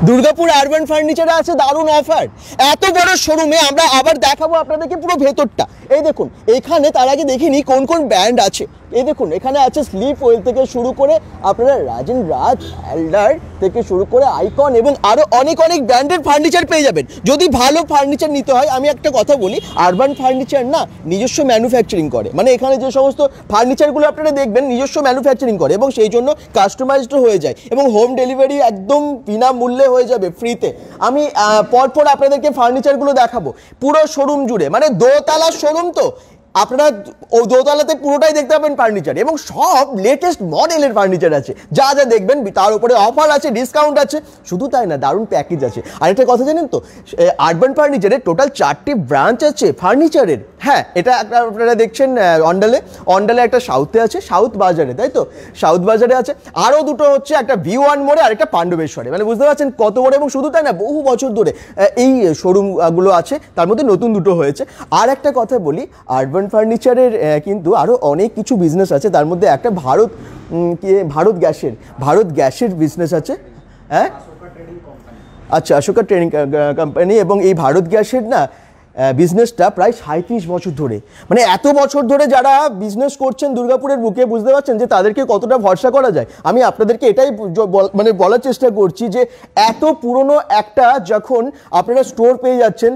Durgapur urban ফার্নিচারে আছে দারুণ offer. এত বড় শোরুমে আমরা আবার দেখাবো আপনাদেরকে পুরো ভেতরটা। এই দেখুন এখানে তার আগে দেখিনি কোন কোন ব্র্যান্ড আছে। এই দেখুন এখানে আছে স্লিপ ওয়েল থেকে শুরু করে আপনারা রাজন রাজ এল্ডার থেকে শুরু করে আইকন এবং আরও অনেক অনেক ব্র্যান্ডের ফার্নিচার পেয়ে যাবেন। যদি ভালো ফার্নিচার নিতে হয়, আমি একটা কথা বলি, আরবান ফার্নিচার না নিজস্ব ম্যানুফ্যাকচারিং করে, মানে এখানে যে সমস্ত ফার্নিচারগুলো আপনারা দেখবেন নিজস্ব ম্যানুফ্যাকচারিং করে এবং সেই জন্য কাস্টমাইজড হয়ে যায় এবং হোম ডেলিভারি একদম বিনামূল্যে হয়ে যাবে, ফ্রিতে। আমি পরপর আপনাদেরকে ফার্নিচারগুলো দেখাবো পুরো শোরুম জুড়ে, মানে দোতলার শোরুম তো আপনারা ও দোতলাতে পুরোটাই দেখতে পাবেন ফার্নিচার এবং সব লেটেস্ট মডেলের ফার্নিচার আছে। যা যা দেখবেন তার উপরে অফার আছে, ডিসকাউন্ট আছে। শুধু তাই না, দারুণ প্যাকেজ আছে। আরেকটা কথা জানেন তো, আরবান ফার্নিচারের টোটাল 4টি ব্রাঞ্চ আছে ফার্নিচারের। হ্যাঁ, এটা একটা আপনারা দেখছেন অন্ডালে একটা সাউথে আছে, সাউথ বাজারে, তাই তো? সাউথ বাজারে আছে, আরও দুটো হচ্ছে, একটা V1 মোড়ে আর একটা পাণ্ডবেশ্বরে। মানে বুঝতে পারছেন কত বড়। এবং শুধু তাই না, বহু বছর ধরে এই শোরুমগুলো আছে, তার মধ্যে নতুন দুটো হয়েছে। আর একটা কথা বলি, আরবান ফার্নিচারের কিন্তু আরও অনেক কিছু বিজনেস আছে। তার মধ্যে একটা ভারত গ্যাসের বিজনেস আছে। হ্যাঁ, আচ্ছা, অশোকা ট্রেডিং কোম্পানি। এবং এই ভারত গ্যাসের না বিজনেসটা প্রায় 37 বছর ধরে, মানে এত বছর ধরে যারা বিজনেস করছেন দুর্গাপুরের বুকে, বুঝতে পারছেন যে তাদেরকে কতটা ভরসা করা যায়। আমি আপনাদেরকে এটাই মানে বলার চেষ্টা করছি যে এত পুরনো একটা যখন আপনারা স্টোর পেয়ে যাচ্ছেন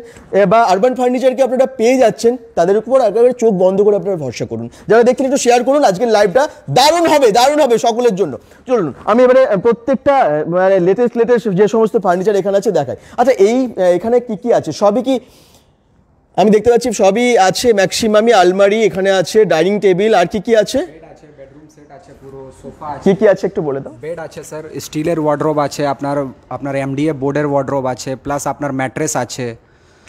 বা আরবান ফার্নিচারকে আপনারা পেয়ে যাচ্ছেন, তাদের উপর একেবারে চোখ বন্ধ করে আপনারা ভরসা করুন। যারা দেখছেন একটু শেয়ার করুন, আজকের লাইভটা দারুণ হবে সকলের জন্য। চলুন আমি এবারে প্রত্যেকটা মানে লেটেস্ট যে সমস্ত ফার্নিচার এখানে আছে দেখাই। আচ্ছা, এখানে কি আছে? সবই কি আমি দেখতে পাচ্ছি? সবই আছে ম্যাক্সিমামই। আলমারি এখানে আছে, ডাইনিং টেবিল, আর কি আছে? বেড আছে, বেডরুম সেট আছে, পুরো সোফা আছে। কি আছে একটু বলে দাও। বেড আছে স্যার, স্টিলের ওয়ার্ডরোব আছে, আপনার MDF বোর্ডের ওয়ার্ডরোব আছে, প্লাস আপনার ম্যাট্রেস আছে,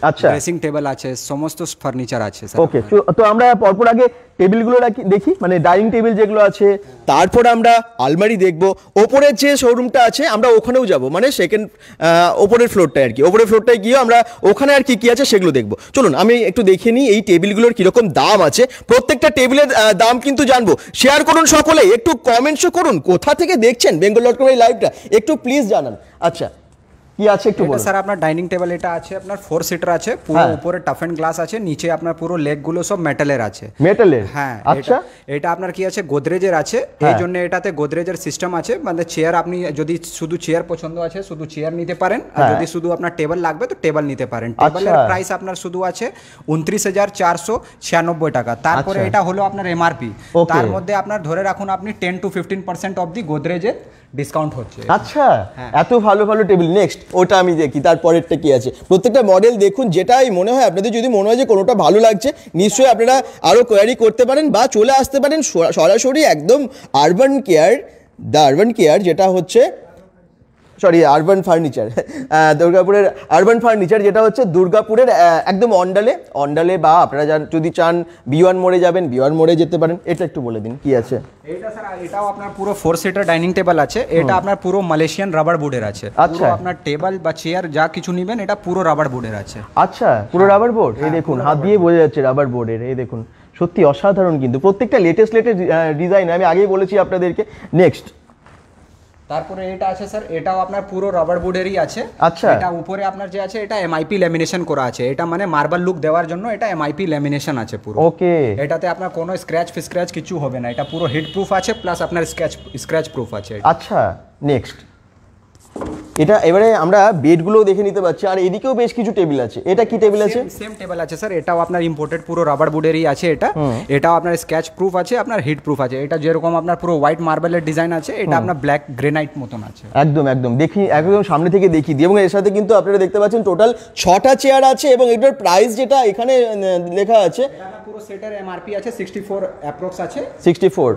আচ্ছা, ড্রেসিং টেবিল আছে, সমস্ত ফার্নিচার আছে স্যার। ওকে, তো আমরা পরপর আগে টেবিলগুলো দেখি, মানে ডাইনিং টেবিল যেগুলো আছে, তারপর আমরা আলমারি দেখব। ওপরের যে শোরুমটা আছে আমরা ওখানেও যাব, মানে সেকেন্ড ওপরের ফ্লোরটায় আর কি। ওপরের ফ্লোরটায় গিয়ে আমরা ওখানে আর কি আছে সেগুলো দেখব। চলুন আমি একটু দেখে নিই এই টেবিলগুলোর কীরকম দাম আছে। প্রত্যেকটা টেবিলের দাম কিন্তু জানবো। শেয়ার করুন সকলে, একটু কমেন্টসও করুন কোথা থেকে দেখছেন bengal.com এই লাইভটা, একটু প্লিজ জানান। আচ্ছা, কি আছে একটু বলুন স্যার। আপনার ডাইনিং টেবিল এটা আছে, আপনার 4 সিটার আছে, পুরো উপরে টাফ এন্ড গ্লাস আছে, নিচে আপনার পুরো লেগ গুলো সব মেটালের আছে। মেটালের? হ্যাঁ। আচ্ছা, এটা আপনার কি আছে, গোদরেজের আছে। এই জন্য এটাতে গোদরেজের সিস্টেম আছে, মানে চেয়ার, আপনি যদি শুধু চেয়ার পছন্দ আছে শুধু চেয়ার নিতে পারেন, আর যদি শুধু আপনার টেবিল লাগবে তো টেবিল নিতে পারেন। টেবিলের প্রাইস আপনার শুধু আছে 29,496 টাকা। তারপরে এটা হলো আপনার MRP, তার মধ্যে আপনার ধরে রাখুন আপনি 10 to 15% অফ দি গোদরেজের ডিসকাউন্ট হচ্ছে। আচ্ছা, এত ভালো টেবিল। নেক্সট ওটা আমি দেখি, তারপরেরটা কি আছে। প্রত্যেকটা মডেল দেখুন, যেটাই মনে হয় আপনাদের, যদি মনে হয় যে কোনোটা ভালো লাগছে, নিশ্চয়ই আপনারা আরও কোয়ারি করতে পারেন বা চলে আসতে পারেন সরাসরি একদম আরবান কেয়ার, যেটা হচ্ছে আরবান ফার্নিচার, দুর্গাপুরের আরবান ফার্নিচার, যেটা হচ্ছে দুর্গাপুরের একদম অন্ডালে, বা আপনারা যদি চান B1 মোড়ে যাবেন, B1 মোড়ে যেতে পারেন। এটা একটু বলে দিন কি আছে। এটা স্যার, এটাও আপনার পুরো 4 সিটার ডাইনিং টেবিল আছে। এটা আপনার পুরো মালয়েশিয়ান রাবার বোর্ডের আছে। আচ্ছা, আপনার টেবিল বা চেয়ার যা কিছু নেবেন এটা পুরো রাবার বোর্ডের আছে। আচ্ছা, পুরো রাবার বোর্ড। এই দেখুন, হাত দিয়ে বোঝা যাচ্ছে রাবার বোর্ডের। এই দেখুন, সত্যি অসাধারণ কিন্তু প্রত্যেকটা লেটেস্ট ডিজাইন, আমি আগেই বলেছি আপনাদেরকে। নেক্সট, তারপরে এটা আছে স্যার, এটাও আপনার পুরো রাবার বোর্ডেরই আছে। আচ্ছা, এটা উপরে আপনার যে আছে এটা MIP ল্যামিনেশন করা আছে। এটা মানে মার্বেল লুক দেওয়ার জন্য এটা MIP ল্যামিনেশন আছে পুরো। ওকে, এটাতে আপনার কোনো স্ক্র্যাচ কিছু হবে না। এটা পুরো হিট প্রুফ আছে, প্লাস আপনার স্ক্র্যাচ প্রুফ আছে। আচ্ছা, নেক্সট, এটা এবারে আমরা বেডগুলো দেখে নিতে পাচ্ছি। আর এদিকেও বেশ কিছু টেবিল আছে। এটা কি টেবিল আছে? সেম টেবিল আছে স্যার, এটাও আপনার ইম্পোর্টেড পুরো রাবার বোর্ডেরই আছে। এটাও আপনার স্ক্র্যাচ প্রুফ আছে, আপনার হিট প্রুফ আছে। এটা যেরকম আপনার পুরো হোয়াইট মার্বেলের ডিজাইন আছে, এটা আপনার ব্ল্যাক গ্রেনাইট মতন আছে। একদম দেখি, একদম সামনে থেকে দেখি দিই। এবং এর সাথে কিন্তু আপনারা দেখতে পাচ্ছেন টোটাল 6টা চেয়ার আছে এবং এটার প্রাইস যেটা এখানে লেখা আছে, পুরো সেটের MRP আছে 64 অ্যাপ্রক্স আছে 64,000।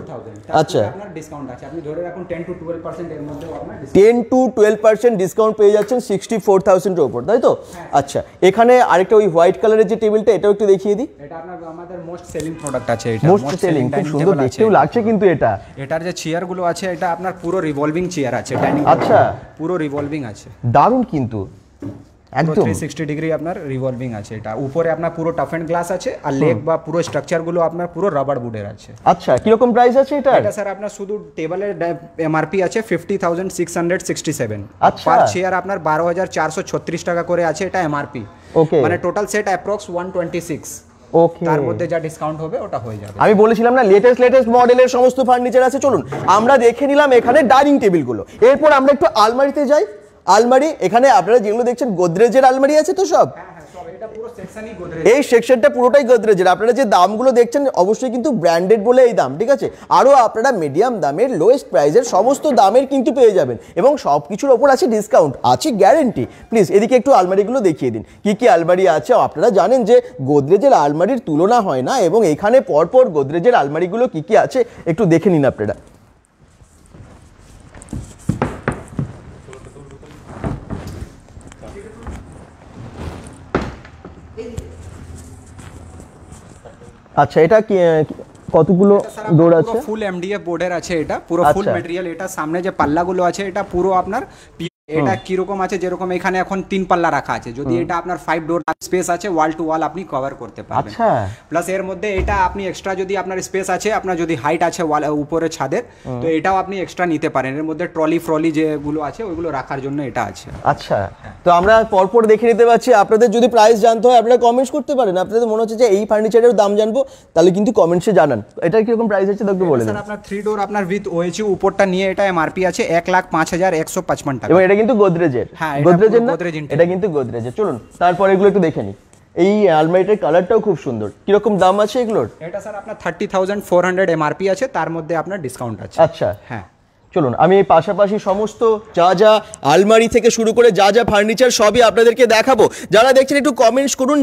আচ্ছা, আপনার ডিসকাউন্ট আছে, আপনি ধরে রাখুন 10 to 12% এর মধ্যে আপনার 10 to 12% ডিসকাউন্ট পেয়ে যাচ্ছেন 64,000 এর উপর, তাই তো? আচ্ছা, এখানে আরেকটা ওই হোয়াইট কালারের যে টেবিলটা, এটাও একটু দেখিয়ে দিই। এটা আমাদের মোস্ট সেলিং প্রোডাক্ট আছে। এটা মোস্ট সেলিং, খুব সুন্দর দেখতেও লাগছে কিন্তু এটার যে চেয়ার গুলো আছে, এটা আপনার পুরো রিভলভিং চেয়ার আছে ডাইনিং। আচ্ছা, পুরো রিভলভিং আছে, দারুণ কিন্তু। একদম 360 ডিগ্রি আপনার রিভলভিং আছে এটা। উপরে আপনার পুরো টাফ এন্ড গ্লাস আছে, আর লেগ বা পুরো স্ট্রাকচার গুলো আপনার পুরো রাবার বুডের আছে। আচ্ছা, কি রকম প্রাইস আছে এটা? এটা স্যার আপনার শুধু টেবিলের এমআরপি আছে 50,667। আচ্ছা, পার চেয়ার আপনার 12,436 টাকা করে আছে এটা এমআরপি। ওকে, মানে টোটাল সেট অ্যাপ্রক্স 126। ওকে, তার মধ্যে যা ডিসকাউন্ট হবে ওটা হয়ে যাবে। আমি বলেছিলাম না লেটেস্ট মডেলের সমস্ত ফার্নিচার আছে। চলুন আমরা দেখে নিলাম এখানে ডাইনিং টেবিলগুলো, এরপর আমরা একটু আলমারিতে যাই। আলমারি, এখানে আপনারা যেগুলো দেখছেন গোদরেজের আলমারি আছে তো সব? এই সেকশনটা পুরোটাই গোদরেজের। আপনারা যে দামগুলো দেখছেন অবশ্যই কিন্তু ব্র্যান্ডেড বলে এই দাম, ঠিক আছে? আরও আপনারা মিডিয়াম দামের লোয়েস্ট প্রাইসের সমস্ত দামের কিন্তু পেয়ে যাবেন, এবং সব কিছুর ওপর আছে ডিসকাউন্ট, আছে গ্যারেন্টি। প্লিজ এদিকে একটু আলমারিগুলো দেখিয়ে দিন, কি কি আলমারি আছে। আপনারা জানেন যে গোদরেজের আলমারির তুলনা হয় না, এবং এখানে পরপর গোদরেজের আলমারিগুলো কি কি আছে একটু দেখে নিন আপনারা। আচ্ছা, এটা কি কতগুলো ডোর আছে? ফুল এমডিএফ বোর্ডের আছে এটা, পুরো ফুল ম্যাটেরিয়াল। এটা সামনে যে পাল্লাগুলো আছে এটা পুরো আপনার এটা কি রকম আছে, যেরকম এখানে এখন 3 পাল্লা রাখা আছে, যদি এটা আপনার 5 ডোর স্পেস আছে, ওয়াল টু ওয়াল আপনি কভার করতে পারবেন। আচ্ছা, প্লাস এর মধ্যে এটা আপনি এক্সট্রা যদি আপনার স্পেস আছে, আপনার যদি হাইট আছে ওয়াল উপরে ছাদের, তো এটাও আপনি এক্সট্রা নিতে পারেন। এর মধ্যে ট্রলি যেগুলো আছে ওইগুলো রাখার জন্য এটা আছে। আচ্ছা, তো আমরা পরপর দেখে নিতে পারছি। আপনাদের যদি প্রাইস জানতে হয় আপনারা কমেন্টস করতে পারেন। আপনাদের মনে হচ্ছে যে এই ফার্নিচারের দাম জানবো, তাহলে কিন্তু কমেন্টসে জানান। এটা কিরকম প্রাইস আছে একটু বলে দিন। আপনার 3 ডোর আপনার উইথ ওএইচইউ উপরটা নিয়ে এটা এমআরপি আছে 1,05,155 টাকা, এবং এটা কিন্তু গোদরেজের। হ্যাঁ, গোদরেজের না, এটা কিন্তু গোদরেজের। চলুন তারপর এগুলো একটু দেখে নিই। এই আলমারিটার কালারটাও খুব সুন্দর। কিরকম দাম আছে এগুলোর? এটা স্যার আপনার 30,400 এমআরপি আছে, তার মধ্যে আপনার ডিসকাউন্ট আছে। আচ্ছা, হ্যাঁ, চলুন আমি এই পাশাপাশি সমস্ত যা আলমারি থেকে শুরু করে যা ফার্নিচার সবই আপনাদেরকে দেখাবো। যারা দেখছেন একটু কমেন্টস করুন।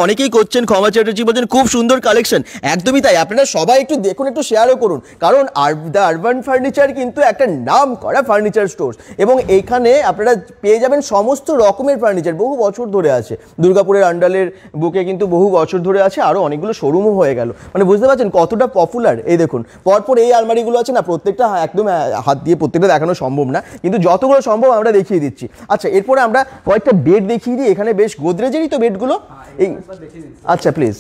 অনেকেই করছেন, ক্ষমা চ্যাটার্জি বলছেন খুব সুন্দর কালেকশন। একদমই তাই, আপনারা সবাই একটু দেখুন, একটু শেয়ারও করুন, কারণ দ্য আরবান ফার্নিচার কিন্তু একটা নাম করা ফার্নিচার স্টোর, এবং এখানে আপনারা পেয়ে যাবেন সমস্ত রকমের ফার্নিচার। বহু বছর ধরে আছে, দুর্গাপুরের আন্ডালের বুকে কিন্তু বহু বছর ধরে আছে, আরও অনেকগুলো শোরুমও হয়ে গেল। মানে বুঝতে পারছেন কতটা পপুলার। এই দেখুন পরপর এই আলমারিগুলো আছে না, প্রত্যেকটা একদম হাত দিয়ে প্রত্যেকটা দেখানো সম্ভব না, কিন্তু যতগুলো সম্ভব আমরা দেখিয়ে দিচ্ছি। আচ্ছা, এরপরে আমরা কয়েকটা বেড দেখিয়ে দিই। এখানে বেশ গোদরেজেরই তো বেডগুলো। এই আচ্ছা প্লিজ,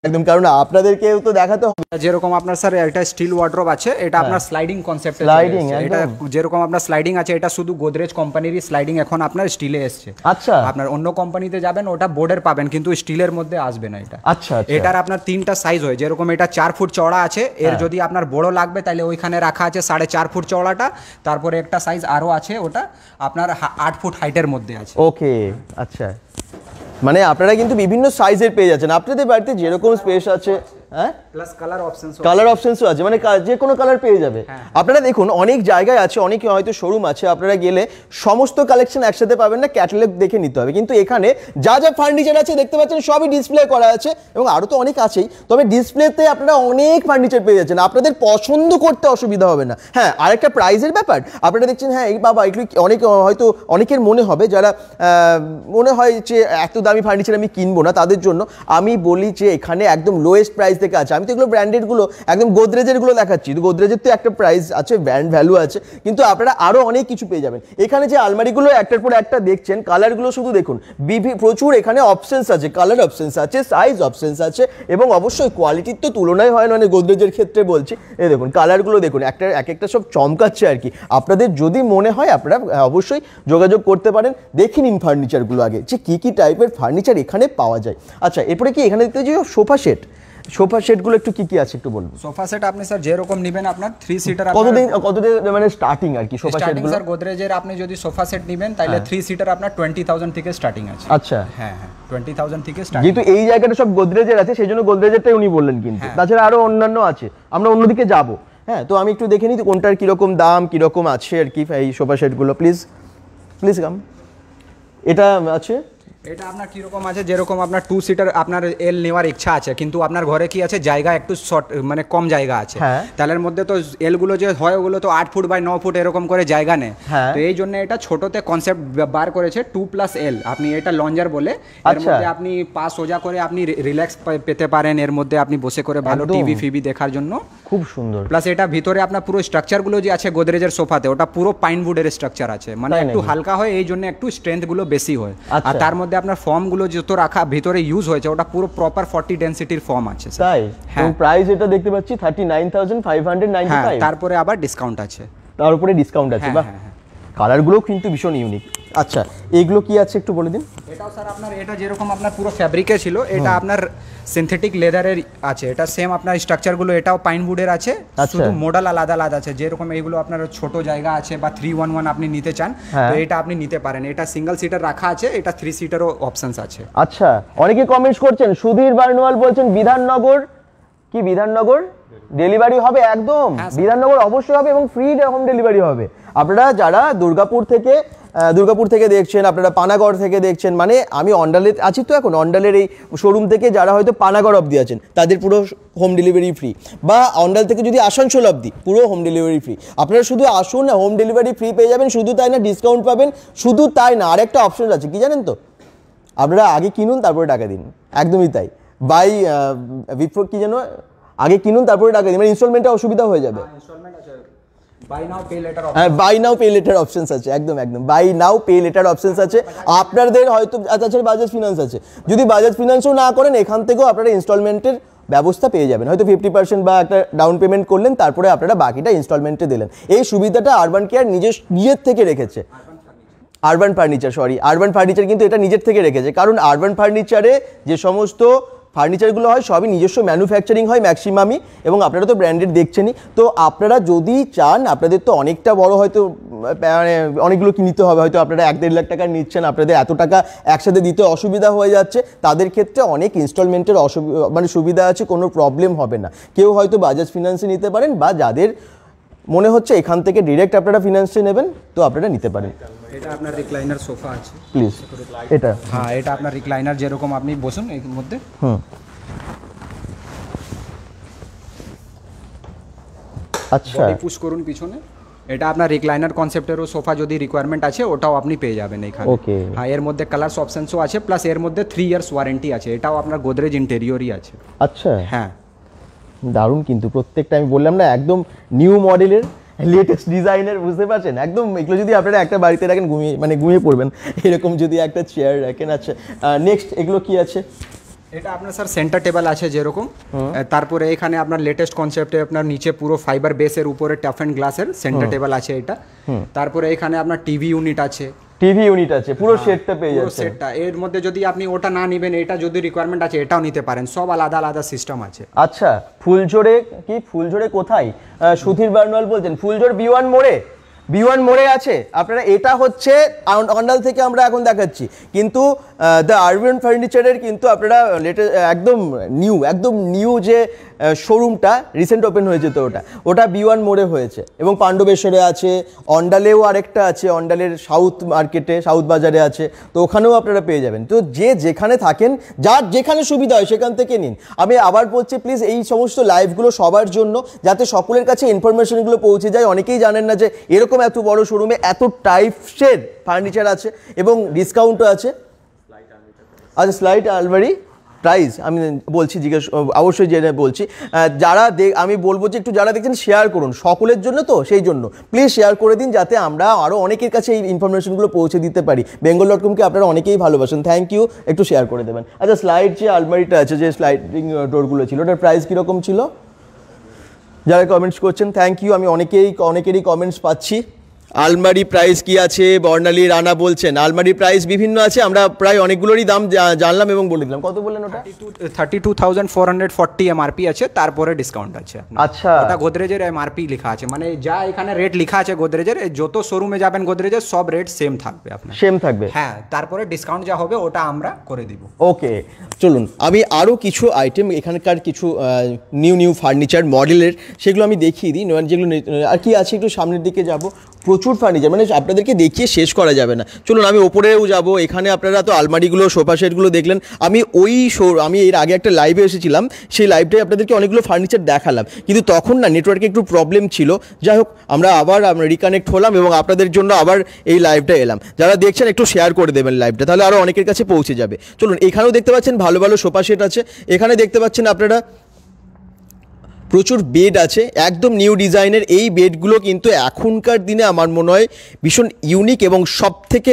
একদম, কারণ আপনাদেরকেও তো দেখাতে হবে। যেরকম আপনার স্যার একটা স্টিল ওয়ার্ড্রপ আছে, এটা আপনার স্লাইডিং কনসেপ্টে, এটা যেরকম আপনার স্লাইডিং আছে, এটা শুধু গোদরেজ কোম্পানিরই স্লাইডিং এখন আপনার স্টিলে এসছে। আচ্ছা, আপনার অন্য কোম্পানিতে যাবেন ওটা বোর্ডের পাবেন, কিন্তু স্টিলের মধ্যে আসবে না এটা। আচ্ছা, এটার আপনার 3টা সাইজ হয়, যেরকম এটা 4 ফুট চওড়া আছে, এর যদি আপনার বড় লাগবে তাহলে ওইখানে রাখা আছে 4.5 ফুট চওড়াটা। তারপরে একটা সাইজ আরও আছে, ওটা আপনার 8 ফুট হাইটের মধ্যে আছে। ওকে, আচ্ছা, মানে আপনারা কিন্তু বিভিন্ন সাইজের পেয়ে যাচ্ছেন। আপনাদের বাড়িতে যেরকম স্পেস আছে, হ্যাঁ, প্লাস কালার অপশনসও আছে, মানে যে কোনো কালার পেয়ে যাবে। আপনারা দেখুন অনেক জায়গায় আছে, অনেকে হয়তো শোরুম আছে, আপনারা গেলে সমস্ত কালেকশন একসাথে পাবেন না, ক্যাটালগ দেখে নিতে হবে। কিন্তু এখানে যা ফার্নিচার আছে দেখতে পাচ্ছেন সবই ডিসপ্লে করা আছে, এবং আরও তো অনেক আছেই, তবে ডিসপ্লেতে আপনারা অনেক ফার্নিচার পেয়ে যাচ্ছেন, আপনাদের পছন্দ করতে অসুবিধা হবে না। হ্যাঁ, আর একটা প্রাইসের ব্যাপার, আপনারা দেখছেন, হ্যাঁ এই বাবা এগুলো অনেক, হয়তো অনেকের মনে হবে, যারা মনে হয় যে এত দামি ফার্নিচার আমি কিনবো না, তাদের জন্য আমি বলি যে এখানে একদম লোয়েস্ট প্রাইস থেকে আছে। আমি তো এগুলো ব্র্যান্ডেডগুলো একদম গোদরেজের দেখাচ্ছি, গোদরেজের তো একটা প্রাইস আছে, ব্র্যান্ড ভ্যালু আছে, কিন্তু আপনারা আরও অনেক কিছু পেয়ে যাবেন। এখানে যে আলমারিগুলো একটার পর একটা দেখছেন, কালারগুলো শুধু দেখুন, প্রচুর এখানে অপশনস আছে, কালার অপশনস আছে, সাইজ অপশনস আছে, এবং অবশ্যই কোয়ালিটির তো তুলনায় হয় না, মানে গোদরেজের ক্ষেত্রে বলছি। এই দেখুন কালারগুলো দেখুন, এক একটা সব চমকাচ্ছে আর কি। আপনাদের যদি মনে হয় আপনারা অবশ্যই যোগাযোগ করতে পারেন। দেখে নিন ফার্নিচারগুলো আগে, যে কী টাইপের ফার্নিচার এখানে পাওয়া যায়। আচ্ছা, এরপরে কি এখানে দেখতে যে সোফা সেটগুলো একটু কি আছে একটু বলুন। সোফা সেট আপনি স্যার যেরকম নেবেন, আপনার 3 সিটার কতদিন মানে স্টার্টিং আর কি সোফা সেটগুলো? স্যার গোদরেজের আপনি যদি সোফা সেট নেবেন তাহলে 3 সিটার আপনার 20,000 থেকে স্টার্টিং আছে। আচ্ছা, হ্যাঁ 20,000 থেকে স্টার্টিং। যেহেতু এই জায়গাটা সব গোদরেজের আছে, সেই জন্য গোদরেজেরটাই উনি বললেন, কিন্তু তাছাড়া আরো অন্যান্য আছে, আমরা অন্যদিকে যাব। হ্যাঁ, তো আমি একটু দেখে নিই কোনটার কিরকম দাম, কিরকম আছে আর কি এই সোফা সেটগুলো। Please come. এটা আছে এটা আপনার কিরকম আছে, যেরকম আপনার 2 সিটার আপনার এল নেওয়ার ইচ্ছা আছে, কিন্তু আপনার ঘরে কি আছে জায়গা একটু শর্ট, মানে কম জায়গা আছে, তাহলে এর মধ্যে তো এলগুলো যে হয় ওগুলো তো 8 ফুট বাই 9 ফুট এরকম করে জায়গা নেই, তো এই জন্য এটা ছোটতে কনসেপ্ট বার করেছে 2+L। আপনি এটা লঞ্জার বলে, এর মধ্যে আপনি পা সোজা করে আপনি রিল্যাক্স পেতে পারেন, এর মধ্যে আপনি বসে করে ভালো টিভি ফিবি দেখার জন্য খুব সুন্দর। প্লাস এটা ভিতরে আপনার পুরো স্ট্রাকচারগুলো যে আছে গোদরেজের সোফাতে ওটা পুরো পাইন উডের স্ট্রাকচার আছে, মানে একটু হালকা হয় এই জন্য একটু স্ট্রেংথগুলো বেশি হয়। আর তার মধ্যে আপনার ফর্মগুলো যত রাখা ভিতরে ইউজ হয়েছে ওটা পুরো প্রপার 40 ডেনসিটির ফর্ম আছে। তাই? এবং প্রাইস এটা দেখতে পাচ্ছি 39,595। তারপরে আবার ডিসকাউন্ট আছে, তার উপরে ডিসকাউন্ট আছে। বাহ, কালারগুলো কিন্তু ভীষণ ইউনিক। আচ্ছা, এইগুলো কি আছে একটু বলে দিন। এটাও স্যার আপনার এটা যেরকম আপনার পুরো ফ্যাব্রিকে ছিল, এটা আপনার সিনথেটিক লেদারের আছে, এটা সেম আপনার স্ট্রাকচারগুলো এটাও পাইন উডের আছে, শুধু মডেল আলাদা আলাদা আছে। যেরকম এইগুলো আপনার ছোট জায়গা আছে বা 311 আপনি নিতে চান তো এটা আপনি নিতে পারেন। এটা সিঙ্গেল সিটার রাখা আছে, এটা 3 সিটারও অপশনস আছে। আচ্ছা, অনেকে কমেন্টস করছেন, সুধীর বার্নওয়াল বলছেন বিধাননগর, কি বিধাননগর ডেলিভারি হবে? একদম, বিধাননগর অবশ্যই হবে এবং ফ্রি হোম ডেলিভারি হবে। আপনারা যারা দুর্গাপুর থেকে দেখছেন, আপনারা পানাগড় থেকে দেখছেন, মানে আমি অন্ডালে আছি তো এখন, অন্ডালের এই শোরুম থেকে যারা হয়তো পানাগড় অবধি আছেন তাদের পুরো হোম ডেলিভারি ফ্রি, বা অন্ডাল থেকে যদি আসানসোল অবধি পুরো হোম ডেলিভারি ফ্রি। আপনারা শুধু আসুন না, হোম ডেলিভারি ফ্রি পেয়ে যাবেন। শুধু তাই না, ডিসকাউন্ট পাবেন। শুধু তাই না, আরেকটা অপশন আছে, কি জানেন তো? আপনারা আগে কিনুন তারপরে টাকা দিন। একদমই তাই। বাই বিফোর কি যেন, আগে কিনুন তারপরে টাকা দিন, মানে ইনস্টলমেন্টে অসুবিধা হয়ে যাবে। Buy now pay later options আছে, একদম buy now pay later options আছে আপনাদের। হয়তো তাছাড়া বাজাজ ফিনান্স আছে, যদি বাজাজ ফিনান্সও না করেন এখান থেকেও আপনারা ইনস্টলমেন্টের ব্যবস্থা পেয়ে যাবেন। হয়তো 50% বা একটা ডাউন পেমেন্ট করলেন, তারপরে আপনারা বাকিটা ইনস্টলমেন্টে দিলেন। এই সুবিধাটা আরবান কেয়ার নিজের থেকে রেখেছে। আরবান ফার্নিচার কিন্তু এটা নিজের থেকে রেখেছে, কারণ আরবান ফার্নিচারে যে সমস্ত ফার্নিচারগুলো হয় সবই নিজস্ব ম্যানুফ্যাকচারিং হয় ম্যাক্সিমামই, এবং আপনারা তো ব্র্যান্ডেড দেখছেনই। তো আপনারা যদি চান, আপনাদের তো অনেকটা বড় হয়তো মানে অনেকগুলো কিনতে হবে, হয়তো আপনারা 1-1.5 লাখ টাকা নিচ্ছেন, আপনাদের এত টাকা একসাথে দিতে অসুবিধা হয়ে যাচ্ছে, তাদের ক্ষেত্রে অনেক ইনস্টলমেন্টের মানে সুবিধা আছে, কোনো প্রবলেম হবে না। কেউ হয়তো বাজাজ ফিনান্সে নিতে পারেন, বা যাদের মনে হচ্ছে এখান থেকে ডিরেক্ট আপনারা ফিনান্সে নেবেন তো আপনারা নিতে পারেন। এটা আপনার রিক্লাইনার সোফা আছে, প্লিজ এটা, হ্যাঁ এটা আপনার রিক্লাইনার, যেরকম আপনি বসুন এর মধ্যে। আচ্ছা, পুশ করুন পিছনে। এটা আপনার রিক্লাইনার কনসেপ্টেরও সোফা যদি রিকোয়ারমেন্ট আছে ওটাও আপনি পেয়ে যাবেন এখানে। ওকে, হ্যাঁ এর মধ্যে কালারস অপশনসও আছে, প্লাস এর মধ্যে 3 ইয়ার্স ওয়ারেন্টি আছে। এটাও আপনার গোদরেজ ইন্টেরিয়রই আছে। আচ্ছা, হ্যাঁ দারুণ। কিন্তু প্রত্যেকটা আমি বললাম না, একদম নিউ মডেলের, লেটেস্ট ডিজাইনের, বুঝতে পারছেন? একদম এগুলো যদি আপনারা একটা বাড়িতে রাখেন ঘুমিয়ে পড়বেন, এরকম যদি একটা চেয়ার রাখেন। আচ্ছা, নেক্সট এগুলো কি আছে? এটা আপনার স্যার সেন্টার টেবিল আছে যেরকম, তারপরে এখানে আপনার লেটেস্ট কনসেপ্টে আপনার নিচে পুরো ফাইবার বেসের উপরে টাফ অ্যান্ড গ্লাসের সেন্টার টেবিল আছে এটা। তারপরে এখানে আপনার টিভি ইউনিট আছে, পুরো সেটটা পেয়ে যাচ্ছে। সেটটা এর মধ্যে যদি আপনি ওটা না নেবেন, এটা যদি রিকোয়ারমেন্ট আছে এটাও নিতে পারেন, সব আলাদা আলাদা সিস্টেম আছে। আচ্ছা, ফুলঝোরে কোথায়? সুধীর বার্নওয়াল বলছেন ফুলঝোর B1 মোড়ে আছে। আপনারা, এটা হচ্ছে অন্ডাল থেকে আমরা এখন দেখাচ্ছি, কিন্তু দ্য আরবান ফার্নিচারের কিন্তু আপনারা একদম নিউ যে শোরুমটা রিসেন্ট ওপেন হয়েছে, তো ওটা B1 মোড়ে হয়েছে, এবং পাণ্ডবেশ্বরে আছে, অন্ডালেও আরেকটা আছে, অন্ডালের সাউথ মার্কেটে, সাউথ বাজারে আছে, তো ওখানেও আপনারা পেয়ে যাবেন। তো যে যেখানে থাকেন, যার যেখানে সুবিধা হয় সেখান থেকে নিন। আমি আবার বলছি, প্লিজ এই সমস্ত লাইভগুলো সবার জন্য, যাতে সকলের কাছে ইনফরমেশনগুলো পৌঁছে যায়। অনেকেই জানেন না যে এরকম এত বড় শোরুমে এত টাইপসের ফার্নিচার আছে এবং ডিসকাউন্টও আছে। আচ্ছা, স্লাইড আলমারি প্রাইস আমি বলছি, অবশ্যই জেনে বলছি। আমি বলবো যে একটু যারা দেখছেন শেয়ার করুন, সকলের জন্য, তো সেই জন্য প্লিজ শেয়ার করে দিন, যাতে আমরা আরও অনেকের কাছে এই ইনফরমেশনগুলো পৌঁছে দিতে পারি। bengal.com-কে আপনারা অনেকেই ভালোবাসেন, থ্যাংক ইউ, একটু শেয়ার করে দেবেন। আচ্ছা, স্লাইড যে আলমারিটা আছে, যে স্লাইডিং ডোরগুলো ছিল, ওটার প্রাইস কীরকম ছিল? যারা কমেন্টস করছেন থ্যাংক ইউ, আমি অনেকেরই কমেন্টস পাচ্ছি। আলমারি প্রাইস কি আছে? বর্ণালী রানা বলছেন আলমারি প্রাইস বিভিন্ন আছে, আমরা প্রায় অনেকগুলোরই দাম জানলাম এবং বলে দিলাম। কত বললেন ওটা? 32,440 এমআরপি আছে, তারপরে ডিসকাউন্ট আছে। আচ্ছা, ওটা গোদরেজের এমআরপি লেখা আছে, মানে যা এখানে রেট লেখা আছে গোদরেজের, যত শোরুমে যাবেন গোদরেজের সব রেট সেম থাকবে আপনার, সেম থাকবে। হ্যাঁ, তারপরে ডিসকাউন্ট যা হবে ওটা আমরা করে দিব। ওকে, চলুন আমি আরও কিছু আইটেম, এখানকার কিছু নিউ ফার্নিচার মডেলের, সেগুলো আমি দেখিয়ে দিই। যেগুলো আর কি আছে, একটু সামনের দিকে যাব। প্রচুর ফার্নিচার, মানে আপনাদেরকে দেখিয়ে শেষ করা যাবে না। চলুন আমি ওপরেও যাব। এখানে আপনারা তো আলমারিগুলো, সোফা সেটগুলো দেখলেন। আমি এর আগে একটা লাইভে এসেছিলাম, সেই লাইভটাই আপনাদেরকে অনেকগুলো ফার্নিচার দেখালাম, কিন্তু তখন না নেটওয়ার্কে একটু প্রবলেম ছিল। যাই হোক, আমরা রিকানেক্ট হলাম এবং আপনাদের জন্য আবার এই লাইভটা এলাম। যারা দেখছেন একটু শেয়ার করে দেবেন লাইভটা, তাহলে আরও অনেকের কাছে পৌঁছে যাবে। চলুন, এখানেও দেখতে পাচ্ছেন ভালো ভালো সোফা সেট আছে। এখানে দেখতে পাচ্ছেন আপনারা প্রচুর বেড আছে, একদম নিউ ডিজাইনের। এই বেডগুলো কিন্তু এখনকার দিনে আমার মনে হয় ভীষণ ইউনিক এবং সব থেকে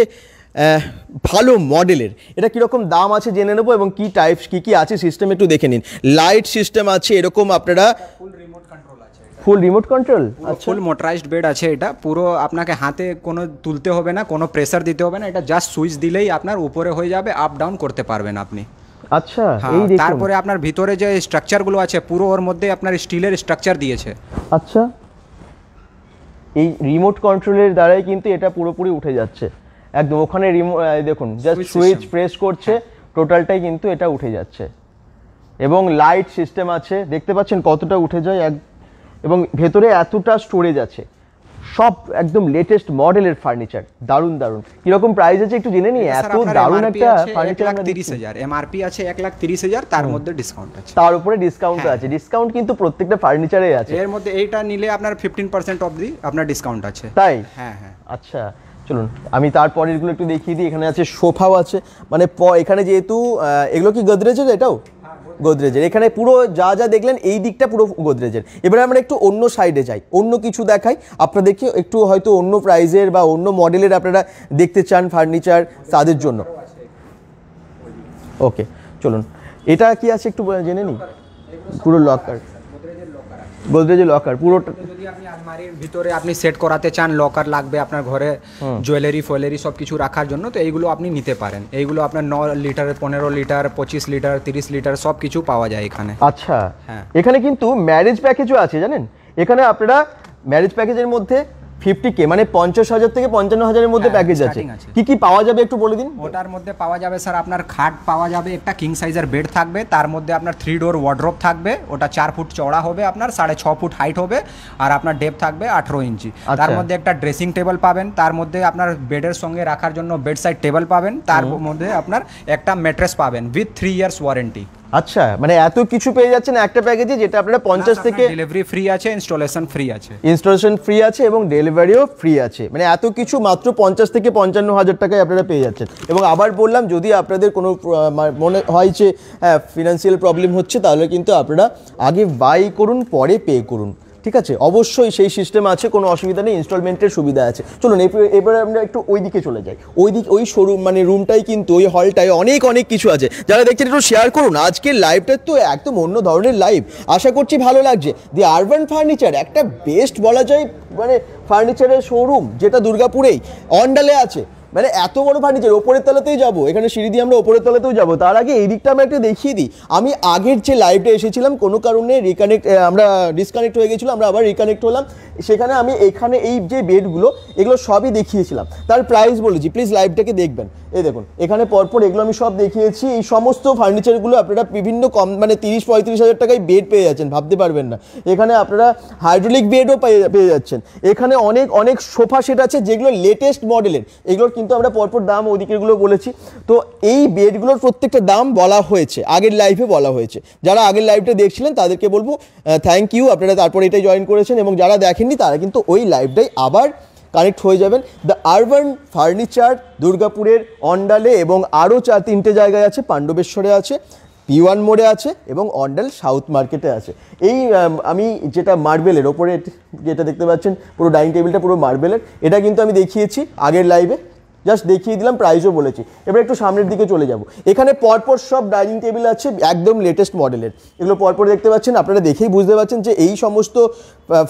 ভালো মডেলের। এটা কীরকম দাম আছে জেনে নেবো এবং কী টাইপস কী আছে সিস্টেম একটু দেখে নিন। লাইট সিস্টেম আছে এরকম, আপনারা ফুল রিমোট কন্ট্রোল, ফুল মোটরাইজড বেড আছে। এটা পুরো আপনাকে হাতে কোনো তুলতে হবে না, কোনো প্রেসার দিতে হবে না। এটা জাস্ট সুইচ দিলেই আপনার উপরে হয়ে যাবে, আপ ডাউন করতে পারবেন আপনি। আচ্ছা, এই দেখুন। তারপরে আপনার ভিতরে যে স্ট্রাকচারগুলো আছে পুরো ওর মধ্যে আপনার স্টিলের স্ট্রাকচার দিয়েছে। আচ্ছা, এই রিমোট কন্ট্রোলের দ্বারাই কিন্তু এটা পুরোপুরি উঠে যাচ্ছে একদম। ওখানে দেখুন জাস্ট সুইচ প্রেস করছে, টোটালটাই কিন্তু এটা উঠে যাচ্ছে। এবং লাইট সিস্টেম আছে, দেখতে পাচ্ছেন কতটা উঠে যায়। এবং ভেতরে এতটা স্টোরেজ আছে, সব একদম লেটেস্ট মডেলের ফার্নিচার। দারুণ দারুণ। কিরকম প্রাইস আছে একটু জেনে নিই। এত দারুণ একটা ফার্নিচার। 1,30,000 এমআরপি আছে, 1,30,000, তার মধ্যে ডিসকাউন্ট আছে। তার উপরে ডিসকাউন্ট আছে। ডিসকাউন্ট কিন্তু প্রত্যেকটা ফার্নিচারে আছে। এর মধ্যে এইটা নিলে আপনার 15% অবধি আপনার ডিসকাউন্ট আছে। তাই? হ্যাঁ হ্যাঁ। আচ্ছা, চলুন আমি তারপরেরগুলো একটু দেখিয়ে দিই। এখানে আছে সোফাও আছে, মানে এখানে যেহেতু এগুলো কি গোদরেজের? এটাও গোদরেজের। এখানে পুরো যা যা দেখলেন এই দিকটা পুরো গোদরেজের। এবারে আমরা একটু অন্য সাইডে যাই, অন্য কিছু দেখাই আপনাদেরকে। একটু হয়তো অন্য প্রাইজের বা অন্য মডেলের আপনারা দেখতে চান ফার্নিচার, তাদের জন্য। ওকে, চলুন। এটা কি আছে একটু জেনে নিই। পুরো লকার, গোদরেজের লকার পুরোটা। যদি আপনি আলমারির ভিতরে আপনি সেট করাতে চান, লকার লাগবে আপনার ঘরে, জুয়েলারি ফোয়েলারি সব কিছু রাখার জন্য, তো এইগুলো আপনি নিতে পারেন। এইগুলো আপনার 9 লিটার, 15 লিটার, 25 লিটার, 30 লিটার সব কিছু পাওয়া যায় এখানে। আচ্ছা, এখানে কিন্তু ম্যারেজ প্যাকেজও আছে জানেন। এখানে আপনারা ম্যারেজ প্যাকেজের মধ্যে 50K মানে 50,000 থেকে 55,000-এর মধ্যে প্যাকেজ আছে। কি কি পাওয়া যাবে একটু বলে দিন। ওটার মধ্যে পাওয়া যাবে স্যার আপনার খাট পাওয়া যাবে, একটা কিং সাইজের বেড থাকবে, তার মধ্যে আপনার 3 ডোর ওয়ার্ড্রোব থাকবে। ওটা 4 ফুট চওড়া হবে, আপনার 6.5 ফুট হাইট হবে, আর আপনার ডেপথ থাকবে 18 ইঞ্চি। তার মধ্যে একটা ড্রেসিং টেবিল পাবেন, তার মধ্যে আপনার বেডের সঙ্গে রাখার জন্য বেড সাইড টেবিল পাবেন, তার মধ্যে আপনার একটা ম্যাট্রেস পাবেন উইথ 3 ইয়ার্স ওয়ারেন্টি। আচ্ছা, মানে এত কিছু পেয়ে যাচ্ছেন একটা প্যাকেজে, যেটা আপনারা 50 থেকে ডেলিভারি ফ্রি আছে, ইনস্টলেশন ফ্রি আছে। ইনস্টলেশন ফ্রি আছে এবং ডেলিভারিও ফ্রি আছে। মানে এত কিছু মাত্র 50 থেকে 55,000 টাকায় আপনারা পেয়ে যাচ্ছেন। এবং আবার বললাম, যদি আপনাদের কোনো মনে হয় যে হ্যাঁ ফিনান্সিয়াল প্রবলেম হচ্ছে, তাহলে কিন্তু আপনারা আগে বাই করুন, পরে পে করুন। ঠিক আছে, অবশ্যই সেই সিস্টেম আছে, কোনো অসুবিধা নেই, ইনস্টলমেন্টের সুবিধা আছে। চলুন এবারে আমরা একটু ওই দিকে চলে যাই। ওই শোরুম মানে রুমটাই কিন্তু, ওই হলটায় অনেক অনেক কিছু আছে। যারা দেখছেন একটু শেয়ার করুন। আজকের লাইভটা তো একদম অন্য ধরনের লাইভ, আশা করছি ভালো লাগছে। দি আরবান ফার্নিচার একটা বেস্ট বলা যায় মানে ফার্নিচারের শোরুম, যেটা দুর্গাপুরেই অন্ডালে আছে। মানে এত বড় ফার্নিচার, ওপরের তলাতেই যাবো, এখানে সিঁড়ি দিয়ে আমরা ওপরের তলাতেও যাবো। তার আগে এই দিকটা আমরা একটু দেখিয়ে দিই। আমি আগের যে লাইভটা এসেছিলাম, কোনো কারণে আমরা ডিসকানেক্ট হয়ে গেছিলো, আমরা আবার রিকানেক্ট হলাম। সেখানে আমি এখানে এই যে বেডগুলো, এগুলো সবই দেখিয়েছিলাম, তার প্রাইস বলেছি, প্লিজ লাইভটাকে দেখবেন। এই দেখুন, এখানে পরপর এগুলো আমি সব দেখিয়েছি। এই সমস্ত ফার্নিচারগুলো আপনারা বিভিন্ন কম মানে 30-35,000 টাকায় বেড পেয়ে যাচ্ছেন, ভাবতে পারবেন না। এখানে আপনারা হাইড্রোলিক বেডও পেয়ে যাচ্ছেন। এখানে অনেক অনেক সোফা সেট আছে, যেগুলো লেটেস্ট মডেলের। এগুলোর কিন্তু আমরা পরপর দাম ওদিকেরগুলো বলেছি। তো এই বেডগুলোর প্রত্যেকটা দাম বলা হয়েছে, আগের লাইভে বলা হয়েছে। যারা আগের লাইভটা দেখছিলেন তাদেরকে বলবো থ্যাংক ইউ, আপনারা তারপর এটাই জয়েন করেছেন। এবং যারা দেখেননি তারা কিন্তু ওই লাইভটাই আবার কানেক্ট হয়ে যাবেন। দ্য আরবান ফার্নিচার দুর্গাপুরের অন্ডালে এবং আরও 4-3টে জায়গায় আছে। পাণ্ডবেশ্বরে আছে, P1 মোড়ে আছে এবং অন্ডাল সাউথ মার্কেটে আছে। এই আমি যেটা মার্বেলের ওপরে যেটা দেখতে পাচ্ছেন, পুরো ডাইনিং টেবিলটা পুরো মার্বেলের। এটা কিন্তু আমি দেখিয়েছি আগের লাইভে, জাস্ট দেখিয়ে দিলাম, প্রাইসও বলেছি। এবার একটু সামনের দিকে চলে যাব। এখানে পরপর সব ডাইনিং টেবিল আছে একদম লেটেস্ট মডেলের। এগুলো পরপর দেখতে পাচ্ছেন, আপনারা দেখেই বুঝতে পারছেন যে এই সমস্ত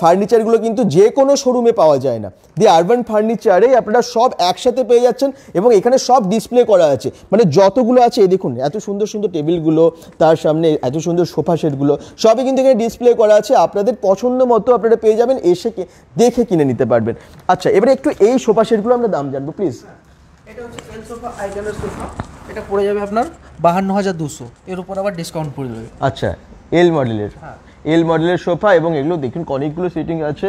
ফার্নিচারগুলো কিন্তু যে কোনো শোরুমে পাওয়া যায় না। দি আরবান ফার্নিচারে আপনারা সব একসাথে পেয়ে যাচ্ছেন এবং এখানে সব ডিসপ্লে করা আছে। মানে যতগুলো আছে, এই দেখুন এত সুন্দর সুন্দর টেবিলগুলো, তার সামনে এত সুন্দর সোফা সেটগুলো, সবই কিন্তু এখানে ডিসপ্লে করা আছে। আপনাদের পছন্দ মতো আপনারা পেয়ে যাবেন, এসে দেখে কিনে নিতে পারবেন। আচ্ছা, এবারে একটু এই সোফা সেটগুলো আমরা দাম জানবো প্লিজ। এটা হচ্ছে এল সোফা আইটেমের সোফা, এটা পড়ে যাবে আপনার 52,200, এর উপর আবার ডিসকাউন্ট পড়ে যাবে। আচ্ছা, এল মডেলের, এল মডেলের সোফা, এবং এগুলো দেখুন অনেকগুলো সিটিং আছে।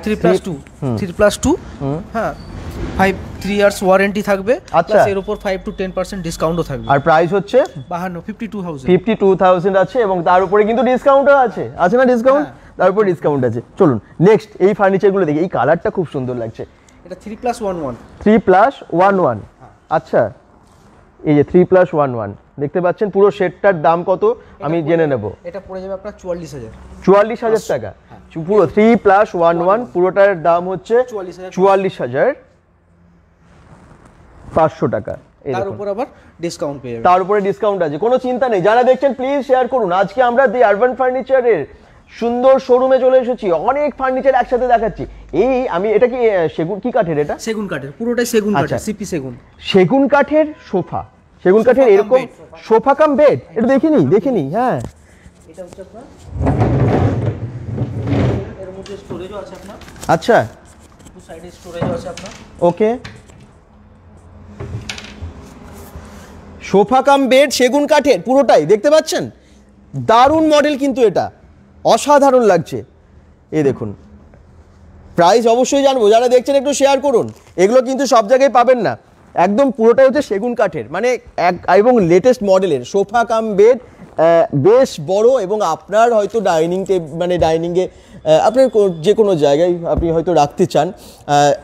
3+2 হ্যাঁ 3 ইয়ার্স ওয়ারেন্টি থাকবে, আচ্ছা এর উপর 5 to 10% ডিসকাউন্টও থাকবে। আর প্রাইস হচ্ছে 52,000 আছে এবং তার উপরে কিন্তু ডিসকাউন্টও আছে না ডিসকাউন্ট? তার উপর ডিসকাউন্ট আছে। চলুন নেক্সট এই ফার্নিচারগুলো দেখি। এই কালারটা খুব সুন্দর লাগছে। এটা 3+11 3+11 আচ্ছা, এই যে 3+11 দেখতে পাচ্ছেন। পুরো সেটটার দাম কত আমি জেনে নেব। এটা পড়ে যাবে আপনার 44,000 টাকা। পুরো 3+11 পুরোটার দাম হচ্ছে 44,500 টাকা। তার উপর আবার ডিসকাউন্ট পেয়ে যাবেন। তার উপরে ডিসকাউন্ট আছে, কোনো চিন্তা নেই। যারা দেখছেন প্লিজ শেয়ার করুন। আজকে আমরা দি আরবান ফার্নিচারের সুন্দর শোরুমে চলে এসেছি, অনেক ফার্নিচার একসাথে দেখাচ্ছি। এটা কি সেগুন কি কাঠের? এটা সেগুন কাঠের, পুরোটাই সেগুন কাঠের, সিপি সেগুন। সেগুন কাঠের সোফা, সেগুন কাঠের এরকম সোফা কাম বেড। এটা দেখিনি হ্যাঁ। এটা হচ্ছে আপনার এর মধ্যে স্টোরেজও আছে আপনার। আচ্ছা, দু সাইডে স্টোরেজও আছে আপনার। ওকে, সোফা কাম বেড সেগুন কাঠের পুরোটাই দেখতে পাচ্ছেন। দারুণ মডেল কিন্তু, এটা অসাধারণ লাগছে। এই দেখুন, প্রাইস অবশ্যই জানবো। যারা দেখছেন একটু শেয়ার করুন। এগুলো কিন্তু সব জায়গায় পাবেন না, একদম পুরোটাই হচ্ছে সেগুন কাঠের, মানে এবং লেটেস্ট মডেলের সোফা কাম বেড। বেশ বড়, এবং আপনার হয়তো ডাইনিংয়ে আপনার যে কোনো জায়গায় আপনি হয়তো রাখতে চান,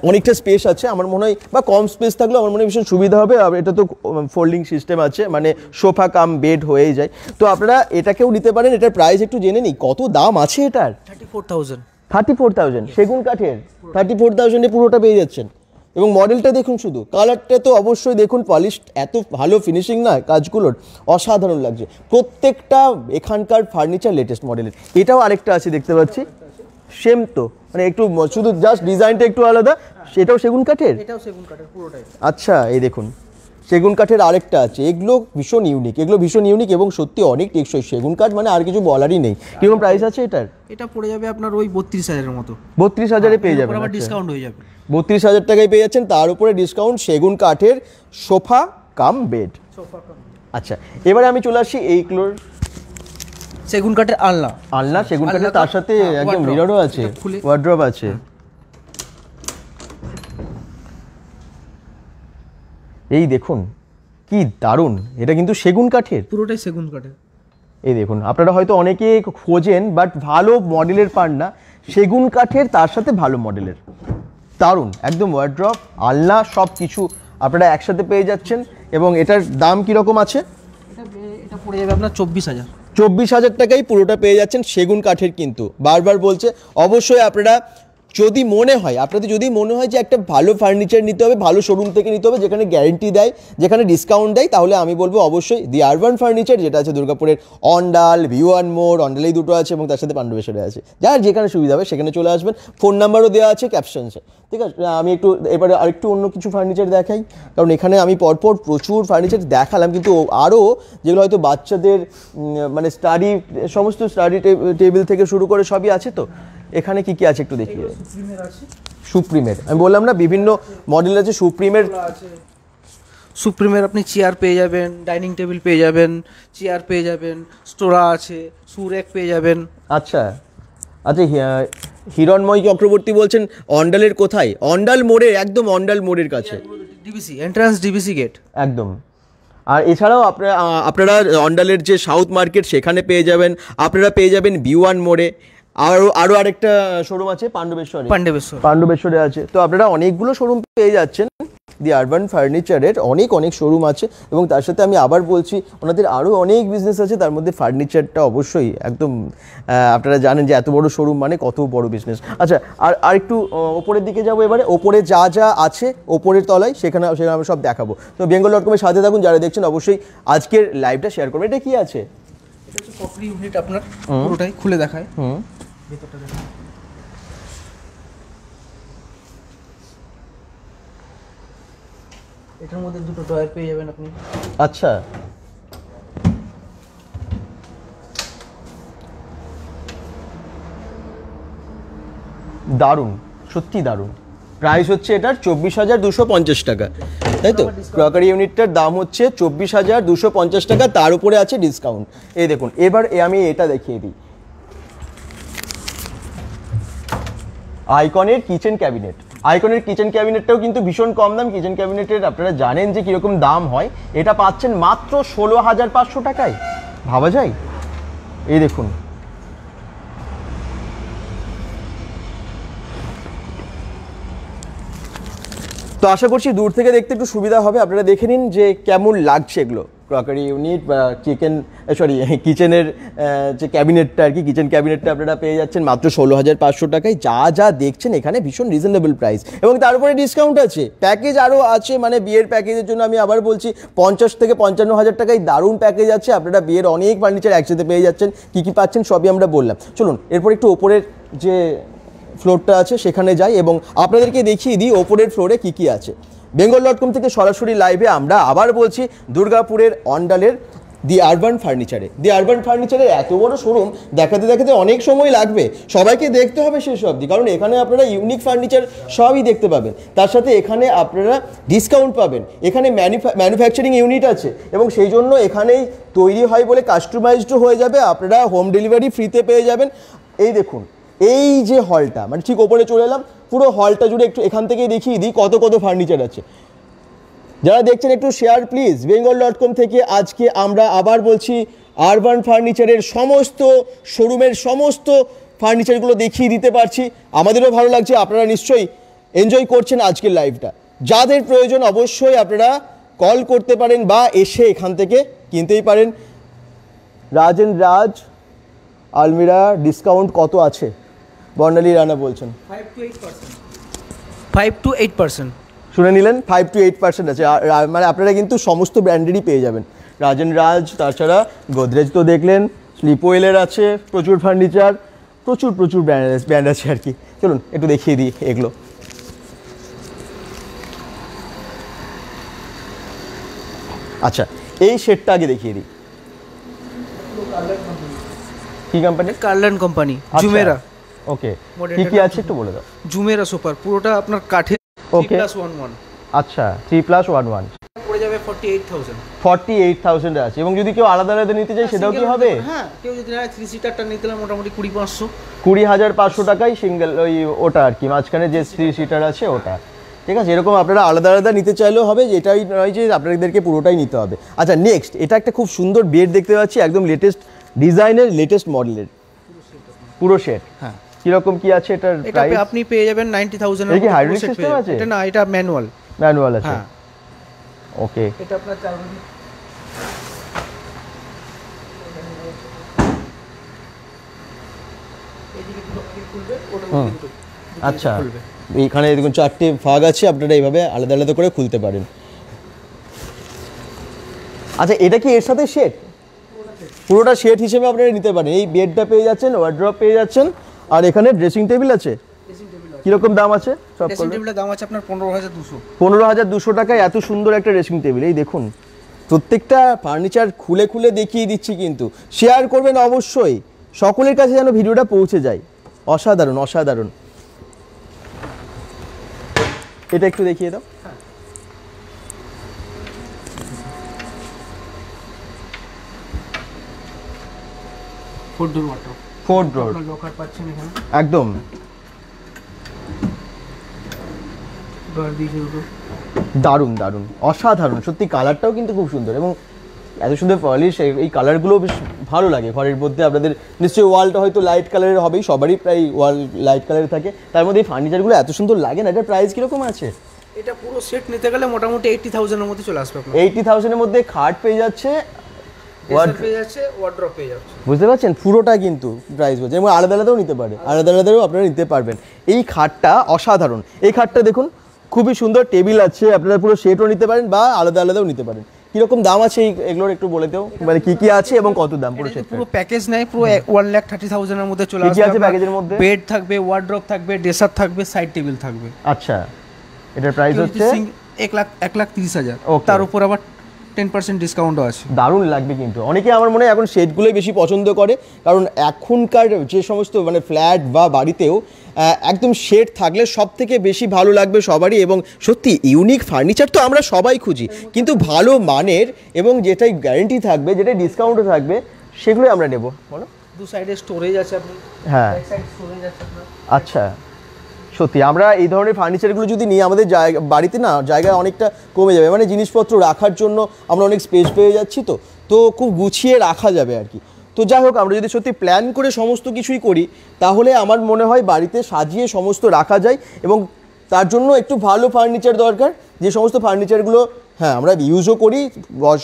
অনেকটা স্পেস আছে আমার মনে হয়, বা কম স্পেস থাকলেও আমার মনে হয় ভীষণ সুবিধা হবে। আর এটা তো ফোল্ডিং সিস্টেম আছে, মানে সোফা কাম বেড হয়েই যায়। তো আপনারা এটাকেও নিতে পারেন। এটার প্রাইস একটু জেনে নিই, কত দাম আছে এটার? 34,000 সেগুন কাঠের। 34,000-এ পুরোটা পেয়ে যাচ্ছেন। এবং মডেলটা দেখুন, শুধু কালারটা তো অবশ্যই দেখুন, পলিশ এত ভালো ফিনিশিং না কাজগুলোর, অসাধারণ লাগছে প্রত্যেকটা এখানকার ফার্নিচার লেটেস্ট মডেলের। এটাও আরেকটা আছে দেখতে পাচ্ছি, সেম তো, মানে একটু শুধু জাস্ট ডিজাইনটা একটু আলাদা। সেটাও সেগুন কাঠের? এটাও সেগুন কাঠের পুরোটাই। আচ্ছা, এই দেখুন সেগুন কাঠের আরেকটা আছে। এগুলো ভীষণ ইউনিক এবং সত্যি অনেক টেকসই। সেগুন কাঠ মানে আর কিছু বলারই নেই। কিরকম প্রাইস আছে এটার? এটা পড়ে যাবে আপনার ওই 32,000-এর মতো। 32,000-এ পেয়ে যাবেন। আবার ডিসকাউন্ট হয়ে যাবে। 32,000 টাকায় পেয়ে যাচ্ছেন, তার উপরে ডিসকাউন্ট। সেগুন কাঠের সোফা কাম বেড। আচ্ছা, এবারে আমি চলে আসি এইগুলোর। সেগুন কাঠের আলনা সেগুন কাঠের, তার সাথে একদম মিররও আছে, ওয়ার্ড্রপ আছে। এই দেখুন কি দারুণ, এটা কিন্তু সেগুন কাঠের, পুরোটাই সেগুন কাঠের। এই দেখুন, আপনারা হয়তো অনেকে খোঁজেন বাট ভালো মডেলের পান না, সেগুন কাঠের তার সাথে ভালো মডেলের। দারুণ, একদম ওয়ার্ড্রপ আলনা সব কিছু আপনারা একসাথে পেয়ে যাচ্ছেন। এবং এটার দাম কীরকম আছে? এটা পড়ে যাবে আপনার 24,000 টাকায় পুরোটা পেয়ে যাচ্ছেন সেগুন কাঠের। কিন্তু বারবার বলছে, অবশ্যই আপনারা আপনাদের যদি মনে হয় যে একটা ভালো ফার্নিচার নিতে হবে, ভালো শোরুম থেকে নিতে হবে, যেখানে গ্যারেন্টি দেয়, যেখানে ডিসকাউন্ট দেয়, তাহলে আমি বলবো অবশ্যই দি আরবান ফার্নিচার, যেটা আছে দুর্গাপুরের অন্ডাল, ভিওয়ান মোড়, অন্ডালেই দুটো আছে এবং তার সাথে পাণ্ডবেশ্বরে আছে। যার যেখানে সুবিধা হবে সেখানে চলে আসবেন। ফোন নাম্বারও দেওয়া আছে ক্যাপশনসে, ঠিক আছে? আমি এবারে আরেকটু অন্য কিছু ফার্নিচার দেখাই, কারণ এখানে আমি পরপর প্রচুর ফার্নিচার দেখালাম, কিন্তু আরও যেগুলো হয়তো বাচ্চাদের মানে সমস্ত স্টাডি টেবিল থেকে শুরু করে সবই আছে। তো এখানে কি কি আছে একটু দেখি। সুপ্রিমের আমি বললাম না, বিভিন্ন মডেল আছে। সুপ্রিমের আপনি চেয়ার পেয়ে যাবেন, ডাইনিং টেবিল পেয়ে যাবেন, চেয়ার পেয়ে যাবেন, স্টোরা আছে, সুরেক পেয়ে যাবেন। আচ্ছা, হিরণময় চক্রবর্তী বলছেন অন্ডালের কোথায়? অন্ডাল মোড়ে, একদম অন্ডাল মোড়ের কাছে, ডিবিসি এন্ট্রান্স, ডিবিসি গেট একদম। আর এছাড়াও আপনারা অন্ডালের যে সাউথ মার্কেট সেখানে পেয়ে যাবেন। আপনারা পেয়ে যাবেন ভিওয়ান মোড়ে। আরও আরেকটা শোরুম আছে পাণ্ডবেশ্বরে আছে। তো আপনারা অনেকগুলো শোরুম পেয়ে যাচ্ছেন। দি আরবান ফার্নিচারের অনেক শোরুম আছে, এবং তার সাথে আমি আবার বলছি ওনাদের আরও অনেক বিজনেস আছে, তার মধ্যে ফার্নিচারটা অবশ্যই একদম আপনারা জানেন যে এত বড় শোরুম মানে কত বড় বিজনেস। আচ্ছা, আর একটু ওপরের দিকে যাবো এবারে। ওপরে যা আছে ওপরের তলায় সেখানে আমি সব দেখাবো। তো bengal.com-এর সাথে থাকুন। যারা দেখছেন অবশ্যই আজকের লাইভটা শেয়ার করবেন। এটা কি আছে? এটা হচ্ছে কফি ইউনিট, আপনার পুরোটাই খুলে দেখায়। ভেতরটা দেখুন, এটার মধ্যে দুটো ড্রয়ার পেয়ে যাবেন আপনি। আচ্ছা, দারুণ, সত্যি দারুণ। প্রাইস হচ্ছে এটার 24,250 টাকা, তাই তো? ক্রকারি ইউনিটটার দাম হচ্ছে 24,250 টাকা, তার উপরে আছে ডিসকাউন্ট। এই দেখুন, এবার আমি এটা দেখিয়ে দিই। আইকনের কিচেন ক্যাবিনেট। আইকনের কিচেন ক্যাবিনেটটাও কিন্তু ভীষণ কম দাম। কিচেন ক্যাবিনেটের আপনারা জানেন যে কীরকম দাম হয়, এটা পাচ্ছেন মাত্র 16,500 টাকায়। ভাবা যায়? এই দেখুন, তো আশা করছি দূর থেকে দেখতে একটু সুবিধা হবে। আপনারা দেখে নিন যে কেমন লাগছে এগুলো, ক্রকারি ইউনিট বা কিচেনের যে ক্যাবিনেটটা আর কি, কিচেন ক্যাবিনেটটা আপনারা পেয়ে যাচ্ছেন মাত্র 16,500 টাকায়। যা যা দেখছেন এখানে ভীষণ রিজনেবল প্রাইস, এবং তারপরে ডিসকাউন্ট আছে, প্যাকেজ আরও আছে। মানে বিয়ের প্যাকেজের জন্য আমি আবার বলছি 50 থেকে 55,000 টাকায় দারুণ প্যাকেজ আছে। আপনারা বিয়ের অনেক ফার্নিচার একসাথে পেয়ে যাচ্ছেন। কী কী পাচ্ছেন সবই আমরা বললাম। চলুন এরপর একটু ওপরের যে ফ্লোরটা আছে সেখানে যাই এবং আপনাদেরকে দেখিয়ে দিই ওপরের ফ্লোরে কী কী আছে। bengal.com থেকে সরাসরি লাইভে আমরা আবার বলছি দুর্গাপুরের অন্ডালের দি আরবান ফার্নিচারে। দি আরবান ফার্নিচারের এত বড় শোরুম দেখাতে দেখাতে অনেক সময় লাগবে, সবাইকে দেখতে হবে শেষ অবধি, কারণ এখানে আপনারা ইউনিক ফার্নিচার সবই দেখতে পাবেন। তার সাথে এখানে আপনারা ডিসকাউন্ট পাবেন। এখানে ম্যানুফ্যাকচারিং ইউনিট আছে এবং সেই জন্য এখানেই তৈরি হয় বলে কাস্টমাইজডও হয়ে যাবে, আপনারা হোম ডেলিভারি ফ্রিতে পেয়ে যাবেন। এই দেখুন এই যে হলটা, মানে ঠিক ওপরে চলে এলাম, পুরো হলটা জুড়ে একটু এখান থেকেই দেখিয়ে দিই কত কত ফার্নিচার আছে। যারা দেখছেন একটু শেয়ার প্লিজ। bengal.com থেকে আজকে আমরা আবার বলছি আরবান ফার্নিচারের সমস্ত শোরুমের সমস্ত ফার্নিচারগুলো দেখিয়ে দিতে পারছি। আমাদেরও ভালো লাগছে, আপনারা নিশ্চয়ই এনজয় করছেন আজকের লাইভটা। যাদের প্রয়োজন অবশ্যই আপনারা কল করতে পারেন বা এসে এখান থেকে কিনতেই পারেন। রাজ আলমিরা ডিসকাউন্ট কত আছে? বর্ণালী রানা বলছেন 5 to 8%। শুনে নিলেন, 5 to 8% আছে। মানে আপনারা কিন্তু সমস্ত ব্র্যান্ডেরই পেয়ে যাবেন। রাজ, তাছাড়া গোদরেজ তো দেখলেন, স্লিপওয়েলের আছে, প্রচুর ফার্নিচার, প্রচুর ব্র্যান্ড আছে আর কি। চলুন একটু দেখিয়ে দিই এগুলো। আচ্ছা, এই সেটটা আগে দেখিয়ে দিই। কি কোম্পানি? কার্লান কোম্পানি, জুমেরা। ওকে, কি কি আছে একটু বলে দাও। জুমেরা সুপার, পুরোটা আপনার কাঠের। ওকে, 3+1 আচ্ছা 3+1 পড়ে যাবে 48,000। 48,000 আছে। এবং যদি কেউ আলাদা আলাদা নিতে চায় সেটাও কি হবে? হ্যাঁ, কেউ যদি না 3 সিটারটা নিতে হলে মোটামুটি 20,500 টাকায় সিঙ্গেল ওই ওটা আর কি, মাঝখানে যে 3 সিটার আছে ওটা। ঠিক আছে, এরকম আপনারা আলাদা আলাদা নিতে চাইলেও হবে, যেটাই নয় যে আপনাদেরকে পুরোটাই নিতে হবে। আচ্ছা নেক্সট, এটা একটা খুব সুন্দর বেড দেখতে পাচ্ছি, একদম লেটেস্ট ডিজাইনের, লেটেস্ট মডেলের পুরো সেট। হ্যাঁ, কিরকম কি আছে এটার প্রাইস? এটা আপনি পেয়ে যাবেন 90,000 এর। কি হাইড্রোলিক সিস্টেম আছে? এটা না, এটা ম্যানুয়াল আছে। হ্যাঁ, ওকে, এটা আপনার 4 বডি। এদিকে খুলবে, ওটা কিন্তু আচ্ছা এইখানে দেখুন 4টে ভাগ আছে, আপনারা এইভাবে আলাদা আলাদা করে খুলতে পারেন। আচ্ছা এটা কি এর সাথে সেট? পুরোটা সেট হিসেবে আপনারা নিতে পারেন। এই বেডটা পেয়ে যাচ্ছেন, ওয়ার্ড্রপ পেয়ে যাচ্ছেন, আর এখানে ড্রেসিং টেবিল আছে। কিরকম দাম আছে? সব ড্রেসিং টেবিলের দাম আছে আপনার 15,200। 15,200 টাকায় এত সুন্দর একটা ড্রেসিং টেবিল। এই দেখুন, প্রত্যেকটা ফার্নিচার খুলে খুলে দেখিয়ে দিচ্ছি, কিন্তু শেয়ার করবেন অবশ্যই, সকলের কাছে যেন ভিডিওটা পৌঁছে যায়। অসাধারণ অসাধারণ। এটা একটু দেখিয়ে দাও। ফোর ডোর লকার পাচ্ছেন এখানে একদম। দারুণ দারুণ অসাধারণ, সত্যি কালারটাও কিন্তু খুব সুন্দর এবং এত সুন্দর পলিশ। এই কালারগুলো বেশ ভালো লাগে ঘরের মধ্যে। আপনাদের নিশ্চয়ই ওয়ালটা হয়তো লাইট কালারের হবেই, সবারই প্রায় ওয়াল লাইট কালারের থাকে, তার মধ্যে এই ফার্নিচারগুলো এত সুন্দর লাগে না। এটার প্রাইস কীরকম আছে? এটা পুরো সেট নিতে গেলে মোটামুটি 80,000 এর মধ্যে চলে আসবে আপনার। 80,000 এর মধ্যে খাট পেয়ে যাচ্ছে, ওয়ার্ড্রপ পেয়ে যাচ্ছে, বুঝতে পারছেন? পুরোটা কিন্তু প্রাইস বলছে, এবং আলাদা আলাদাও নিতে পারে, আলাদা আলাদাও আপনারা নিতে পারবেন। এই খাটটা অসাধারণ। এই খাটটা দেখুন খুবই সুন্দর, টেবিল আছে, আপনারা পুরো সেটও নিতে পারেন বা আলাদা আলাদাও নিতে পারেন। কিরকম দাম আছে এগুলোর একটু বলে দাও, মানে কি কি আছে এবং কত দাম পুরো সেট? পুরো প্যাকেজ নাই, পুরো 1,30,000 এর মধ্যে চলে আসবে। কি আছে প্যাকেজের মধ্যে? বেড থাকবে, ওয়ার্ড্রপ থাকবে, ড্রেসার থাকবে, সাইড টেবিল থাকবে। আচ্ছা, এটার প্রাইস হচ্ছে 1,30,000। তার উপর আবার 10% ডিসকাউন্টও আছে। দারুণ লাগবে কিন্তু। অনেকে আমার মনে হয় এখন সেটগুলোই বেশি পছন্দ করে, কারণ এখনকার যে সমস্ত মানে ফ্ল্যাট বা বাড়িতেও একদম শেড থাকলে সব থেকে বেশি ভালো লাগবে সবারই। এবং সত্যি ইউনিক ফার্নিচার তো আমরা সবাই খুঁজি, কিন্তু ভালো মানের এবং যেটাই গ্যারেন্টি থাকবে, যেটাই ডিসকাউন্টও থাকবে, সেগুলোই আমরা নেব। বলো, দু সাইডে স্টোরেজ আছে আপনার। হ্যাঁ, এক সাইড স্টোরেজ আছে আপনার। আচ্ছা, সত্যি আমরা এই ধরনের ফার্নিচারগুলো যদি নিই আমাদের জায়গা বাড়িতে না জায়গা অনেকটা কমে যাবে, মানে জিনিসপত্র রাখার জন্য আমরা অনেক স্পেস পেয়ে যাচ্ছি, তো খুব গুছিয়ে রাখা যাবে আর কি। তো যাই হোক, আমরা যদি সত্যি প্ল্যান করে সমস্ত কিছুই করি তাহলে আমার মনে হয় বাড়িতে সাজিয়ে সমস্ত রাখা যায়, এবং তার জন্য একটু ভালো ফার্নিচার দরকার, যে সমস্ত ফার্নিচারগুলো হ্যাঁ আমরা ইউজও করি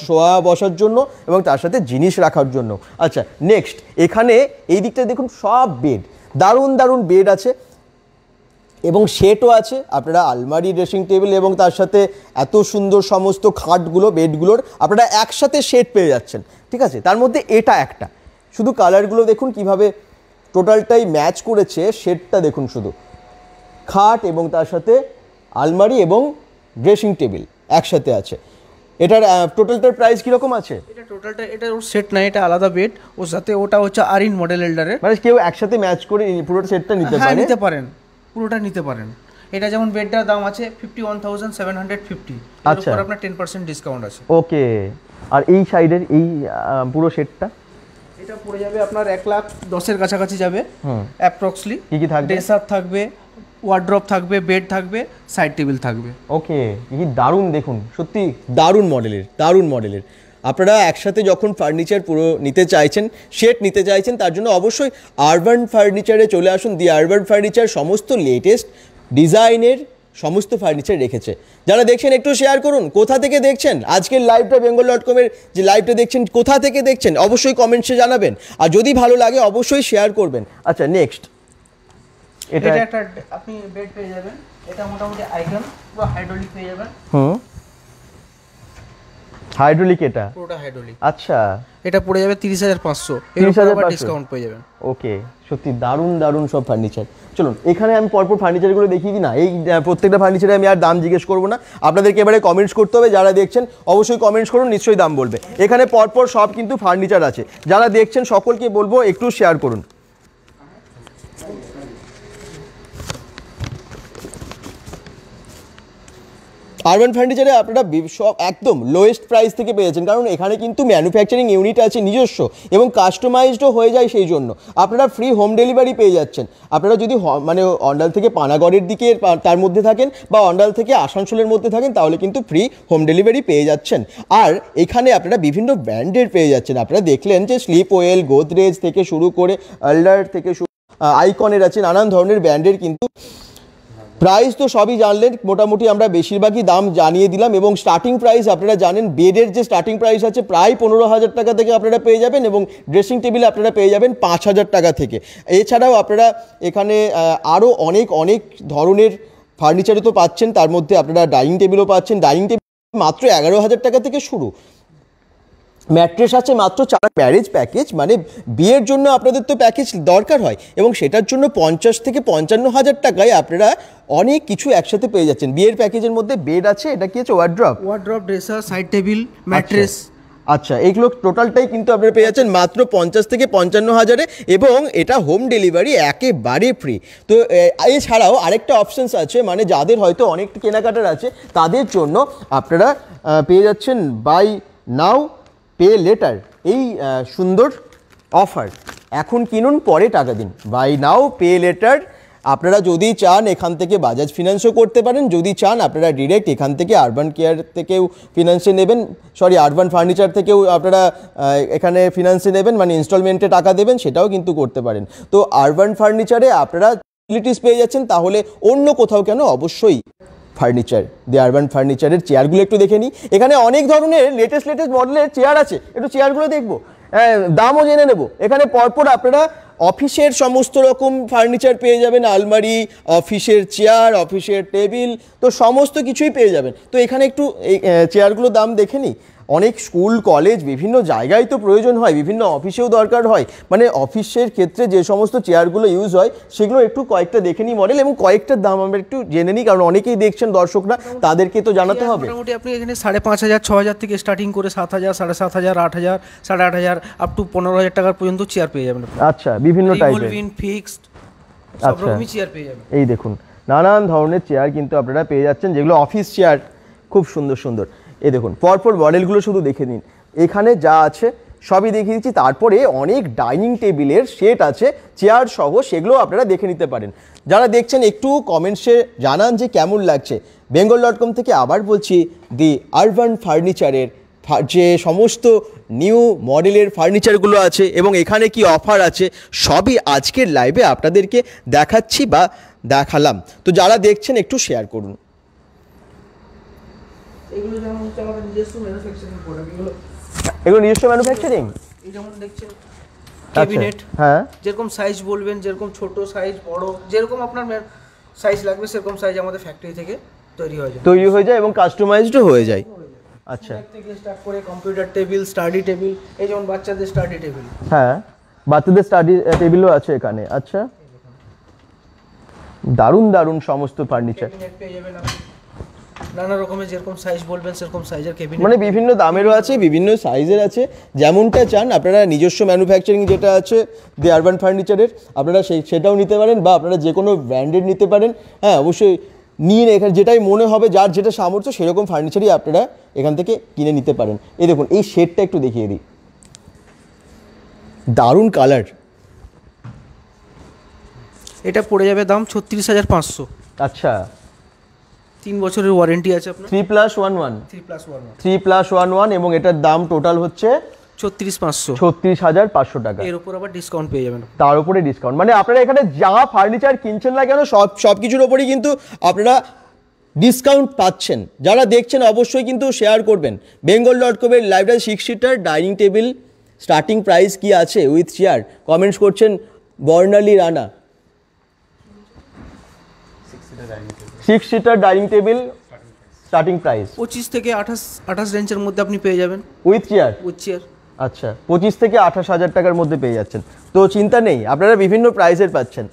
শোয়া বসার জন্য এবং তার সাথে জিনিস রাখার জন্য। আচ্ছা নেক্সট, এখানে এই দিকটা দেখুন সব বেড, দারুণ দারুণ বেড আছে এবং সেটও আছে। আপনারা আলমারি, ড্রেসিং টেবিল এবং তার সাথে এত সুন্দর সমস্ত খাটগুলো বেডগুলোর আপনারা একসাথে সেট পেয়ে যাচ্ছেন, ঠিক আছে। তার মধ্যে এটা একটা, শুধু কালারগুলো দেখুন কিভাবে টোটালটাই ম্যাচ করেছে, সেটটা দেখুন শুধু, খাট এবং তার সাথে আলমারি এবং ড্রেসিং টেবিল একসাথে আছে। এটার টোটালটার প্রাইস কীরকম আছে? এটা ওর সেট না, এটা আলাদা বেড, ওর সাথে ওটা হচ্ছে আরিন মডেল এল্ডারের, মানে কেউ একসাথে ম্যাচ করে পুরো সেটটা নিতে পারে? নিতে পারেন, পুরোটা নিতে পারেন। এটা যেমন বেডটার দাম আছে 51,750, আচ্ছা, এর উপর আপনার 10% ডিসকাউন্ট আছে। ওকে। আর এই সাইডের এই পুরো সেটটা এটা পড়ে যাবে আপনার 1,10,000 কাছাকাছি যাবে অ্যাপ্রক্সলি। কি কি থাকবে? ড্রেসার থাকবে, ওয়ার্ড্রপ থাকবে, বেড থাকবে, সাইড টেবিল থাকবে। ওকে, কি দারুণ, দেখুন সত্যি দারুণ মডেলের। আপনারা একসাথে যখন ফার্নিচার পুরো নিতে চাইছেন, সেট নিতে চাইছেন, তার জন্য অবশ্যই আরবান ফার্নিচারে চলে আসুন। দি আরবান ফার্নিচার সমস্ত লেটেস্ট ডিজাইনের সমস্ত ফার্নিচার রেখেছে। যারা দেখছেন একটু শেয়ার করুন, কোথা থেকে দেখছেন আজকের লাইভটা, bengal.com-এর যে লাইভটা দেখছেন কোথা থেকে দেখছেন অবশ্যই কমেন্টসে জানাবেন, আর যদি ভালো লাগে অবশ্যই শেয়ার করবেন। আচ্ছা নেক্সট, এটা একটা আপনি বেড পেয়ে যাবেন, এটা মোটামুটি আইকন পুরো হাইড্রোলিক পেয়ে যাবেন। হাইড্রোলিক, এটা পুরোটা হাইড্রোলিক। আচ্ছা, এটা পড়ে যাবে 30,500, এর উপর আবার ডিসকাউন্ট পেয়ে যাবেন। ওকে, সত্যি দারুণ সব ফার্নিচার। চলুন এখানে আমি পরপর ফার্নিচারগুলো দেখিয়ে দিই না, এই প্রত্যেকটা ফার্নিচারে আমি আর দাম জিজ্ঞেস করবো না, আপনাদেরকে এবারে কমেন্টস করতে হবে। যারা দেখছেন অবশ্যই কমেন্টস করুন, নিশ্চয়ই দাম বলবে। এখানে পরপর সব কিন্তু ফার্নিচার আছে, যারা দেখছেন সকলকে বলবো একটু শেয়ার করুন। আরবান ফার্নিচারে আপনারা সব একদম লোয়েস্ট প্রাইস থেকে পেয়েছেন, কারণ এখানে কিন্তু ম্যানুফ্যাকচারিং ইউনিট আছে নিজস্ব এবং কাস্টমাইজডও হয়ে যায়, সেই জন্য আপনারা ফ্রি হোম ডেলিভারি পেয়ে যাচ্ছেন। আপনারা যদি মানে অন্ডাল থেকে পানাগড়ের দিকে তার মধ্যে থাকেন বা অন্ডাল থেকে আসানসোলের মধ্যে থাকেন, তাহলে কিন্তু ফ্রি হোম ডেলিভারি পেয়ে যাচ্ছেন। আর এখানে আপনারা বিভিন্ন ব্র্যান্ডের পেয়ে যাচ্ছেন। আপনারা দেখলেন যে স্লিপ ওয়েল, গোদরেজ থেকে শুরু করে আল্ডার থেকে আইকনের আছে, নানান ধরনের ব্র্যান্ডের কিন্তু প্রাইস তো সবই জানলেন, মোটামুটি আমরা বেশিরভাগই দাম জানিয়ে দিলাম। এবং স্টার্টিং প্রাইস আপনারা জানেন, বেডের যে স্টার্টিং প্রাইস আছে প্রায় 15,000 টাকা থেকে আপনারা পেয়ে যাবেন, এবং ড্রেসিং টেবিল আপনারা পেয়ে যাবেন 5,000 টাকা থেকে। এছাড়াও আপনারা এখানে আরও অনেক ধরনের ফার্নিচারও তো পাচ্ছেন, তার মধ্যে আপনারা ডাইনিং টেবিলও পাচ্ছেন। ডাইনিং টেবিল মাত্র 11,000 টাকা থেকে শুরু, ম্যাট্রেস আছে মাত্র 4। ম্যারেজ প্যাকেজ মানে বিয়ের জন্য আপনাদের তো প্যাকেজ দরকার হয়, এবং সেটার জন্য 50 থেকে 55,000 টাকায় আপনারা অনেক কিছু একসাথে পেয়ে যাচ্ছেন। বিয়ের প্যাকেজের মধ্যে বেড আছে, এটা কি আছে wardrobe, dresser, side table, mattress. আচ্ছা, এইগুলো টোটালটাই কিন্তু আপনারা পেয়ে যাচ্ছেন মাত্র 50 থেকে 55,000-এ, এবং এটা হোম ডেলিভারি একেবারে ফ্রি। তো এছাড়াও আরেকটা অপশানস আছে, মানে যাদের হয়তো অনেক কেনাকাটার আছে তাদের জন্য আপনারা পেয়ে যাচ্ছেন বাই নাও পে লেটার, এই সুন্দর অফার। এখন কিনুন পরে টাকা দিন, বাই নাও পে লেটার। আপনারা যদি চান এখান থেকে বাজাজ ফিনান্সও করতে পারেন, যদি চান আপনারা ডিরেক্ট এখান থেকে আরবান কেয়ার থেকেও ফিনান্সে নেবেন, আরবান ফার্নিচার থেকেও আপনারা এখানে ফিনান্সে নেবেন, মানে ইনস্টলমেন্টে টাকা দেবেন, সেটাও কিন্তু করতে পারেন। তো আরবান ফার্নিচারে আপনারা ফ্যাসিলিটিস পেয়ে যাচ্ছেন, তাহলে অন্য কোথাও কেন, অবশ্যই ফার্নিচার, দি আরবান ফার্নিচারের চেয়ারগুলো একটু দেখে নিই। এখানে অনেক ধরনের লেটেস্ট মডেলের চেয়ার আছে, একটু চেয়ারগুলো দেখবো, দামও জেনে নেব। এখানে পরপর আপনারা অফিসের সমস্ত রকম ফার্নিচার পেয়ে যাবেন, আলমারি, অফিসের চেয়ার, অফিসের টেবিল, তো সমস্ত কিছুই পেয়ে যাবেন। তো এখানে একটু এই চেয়ারগুলোর দাম দেখে নিই। অনেক স্কুল, কলেজ, বিভিন্ন জায়গায় তো প্রয়োজন হয়, বিভিন্ন অফিসেও দরকার হয়, মানে অফিসের ক্ষেত্রে যে সমস্ত চেয়ারগুলো ইউজ হয় সেগুলো একটু কয়েকটা দেখে নিই মডেল, এবং কয়েকটার দাম আমরা একটু জেনে নিই, কারণ অনেকেই দেখছেন দর্শকরা, তাদেরকে তো জানাতে হবে। মোটামুটি আপনি এখানে 5,500, 6,000 থেকে স্টার্টিং করে 7,000, 7,500, 8,000, 8,500 আপ টু 15,000 টাকার পর্যন্ত চেয়ার পেয়ে যাবেন। আচ্ছা, বিভিন্ন টাইপের ফিক্সড সব রকমই চেয়ার পেয়ে যাবেন। এই দেখুন নানান ধরনের চেয়ার কিন্তু আপনারা পেয়ে যাচ্ছেন, যেগুলো অফিস চেয়ার, খুব সুন্দর। এই দেখুন পরপর মডেলগুলো শুধু দেখে নিন। এখানে যা আছে সবই দেখিয়ে দিচ্ছি। তারপরে অনেক ডাইনিং টেবিলের সেট আছে চেয়ার সহ, সেগুলো আপনারা দেখে নিতে পারেন। যারা দেখছেন একটু কমেন্টসে জানান যে কেমন লাগছে। bengal.com থেকে আবার বলছি, দি আরবান ফার্নিচারের যে সমস্ত নিউ মডেলের ফার্নিচারগুলো আছে এবং এখানে কি অফার আছে সবই আজকের লাইভে আপনাদেরকে দেখাচ্ছি বা দেখালাম। তো যারা দেখছেন একটু শেয়ার করুন। এগুলো যেমন হচ্ছে আমাদের নিজস্ব ম্যানুফ্যাকচারিং প্রোডাক্ট, এগুলো নিজস্ব ম্যানুফ্যাকচারিং। এই যেমন দেখছেন ক্যাবিনেট, হ্যাঁ, যেরকম সাইজ বলবেন, যেরকম ছোট সাইজ, বড়, যেরকম আপনার সাইজ লাগবে সেরকম সাইজ আমাদের ফ্যাক্টরি থেকে তৈরি হয়ে যায় এবং কাস্টমাইজডও হয়ে যায়। আচ্ছা, থেকে স্টার্ট করে কম্পিউটার টেবিল, স্টাডি টেবিল, এই যেমন বাচ্চাদের স্টাডি টেবিল, হ্যাঁ বাচ্চাদের স্টাডি টেবিলও আছে এখানে। আচ্ছা, দারুণ দারুণ সমস্ত ফার্নিচার ক্যাবিনেট পেয়ে যাবেন আপনি নানা রকমের, যেরকম সাইজ বলবেন সেরকম সাইজের ক্যাবিনেট, মানে বিভিন্ন দামেরও আছে, বিভিন্ন সাইজের আছে, যেমনটা চান আপনারা। নিজস্ব ম্যানুফ্যাকচারিং যেটা আছে দি আরবান ফার্নিচারের, আপনারা সেটাও নিতে পারেন বা আপনারা যে কোনো ব্র্যান্ডেড নিতে পারেন। হ্যাঁ, অবশ্যই নিন, এখানে যেটাই মনে হবে যার যেটা সামর্থ্য সেরকম ফার্নিচারই আপনারা এখান থেকে কিনে নিতে পারেন। এই দেখুন, এই শেডটা একটু দেখিয়ে দিই, দারুণ কালার। এটা পড়ে যাবে দাম 36,500। আচ্ছা, 3 বছরের ওয়ারেন্টি আছে আপনার। 3+1 3+1 এবং এটার দাম টোটাল হচ্ছে 36,500। 36,500 টাকা। এর উপর আবার ডিসকাউন্ট পেয়ে যাবেন। তার উপরে ডিসকাউন্ট, মানে আপনারা এখানে যা ফার্নিচার কিনছেন না কেন সব কিছুর ওপরই কিন্তু আপনারা ডিসকাউন্ট পাচ্ছেন। যারা দেখছেন অবশ্যই কিন্তু শেয়ার করবেন। bengal.com এর library 6 seater dining table starting price কি আছে উইথ চেয়ার, কমেন্টস করছেন Barnali Rana. 6 seater dining table starting price 25 থেকে 28 রেঞ্জের মধ্যে আপনি পেয়ে যাবেন উইথ চেয়ার। আচ্ছা, 25 থেকে 28,000 টাকার মধ্যে পেয়ে যাচ্ছেন। তো চিন্তা নেই, আপনারা বিভিন্ন প্রাইসের পাচ্ছেন।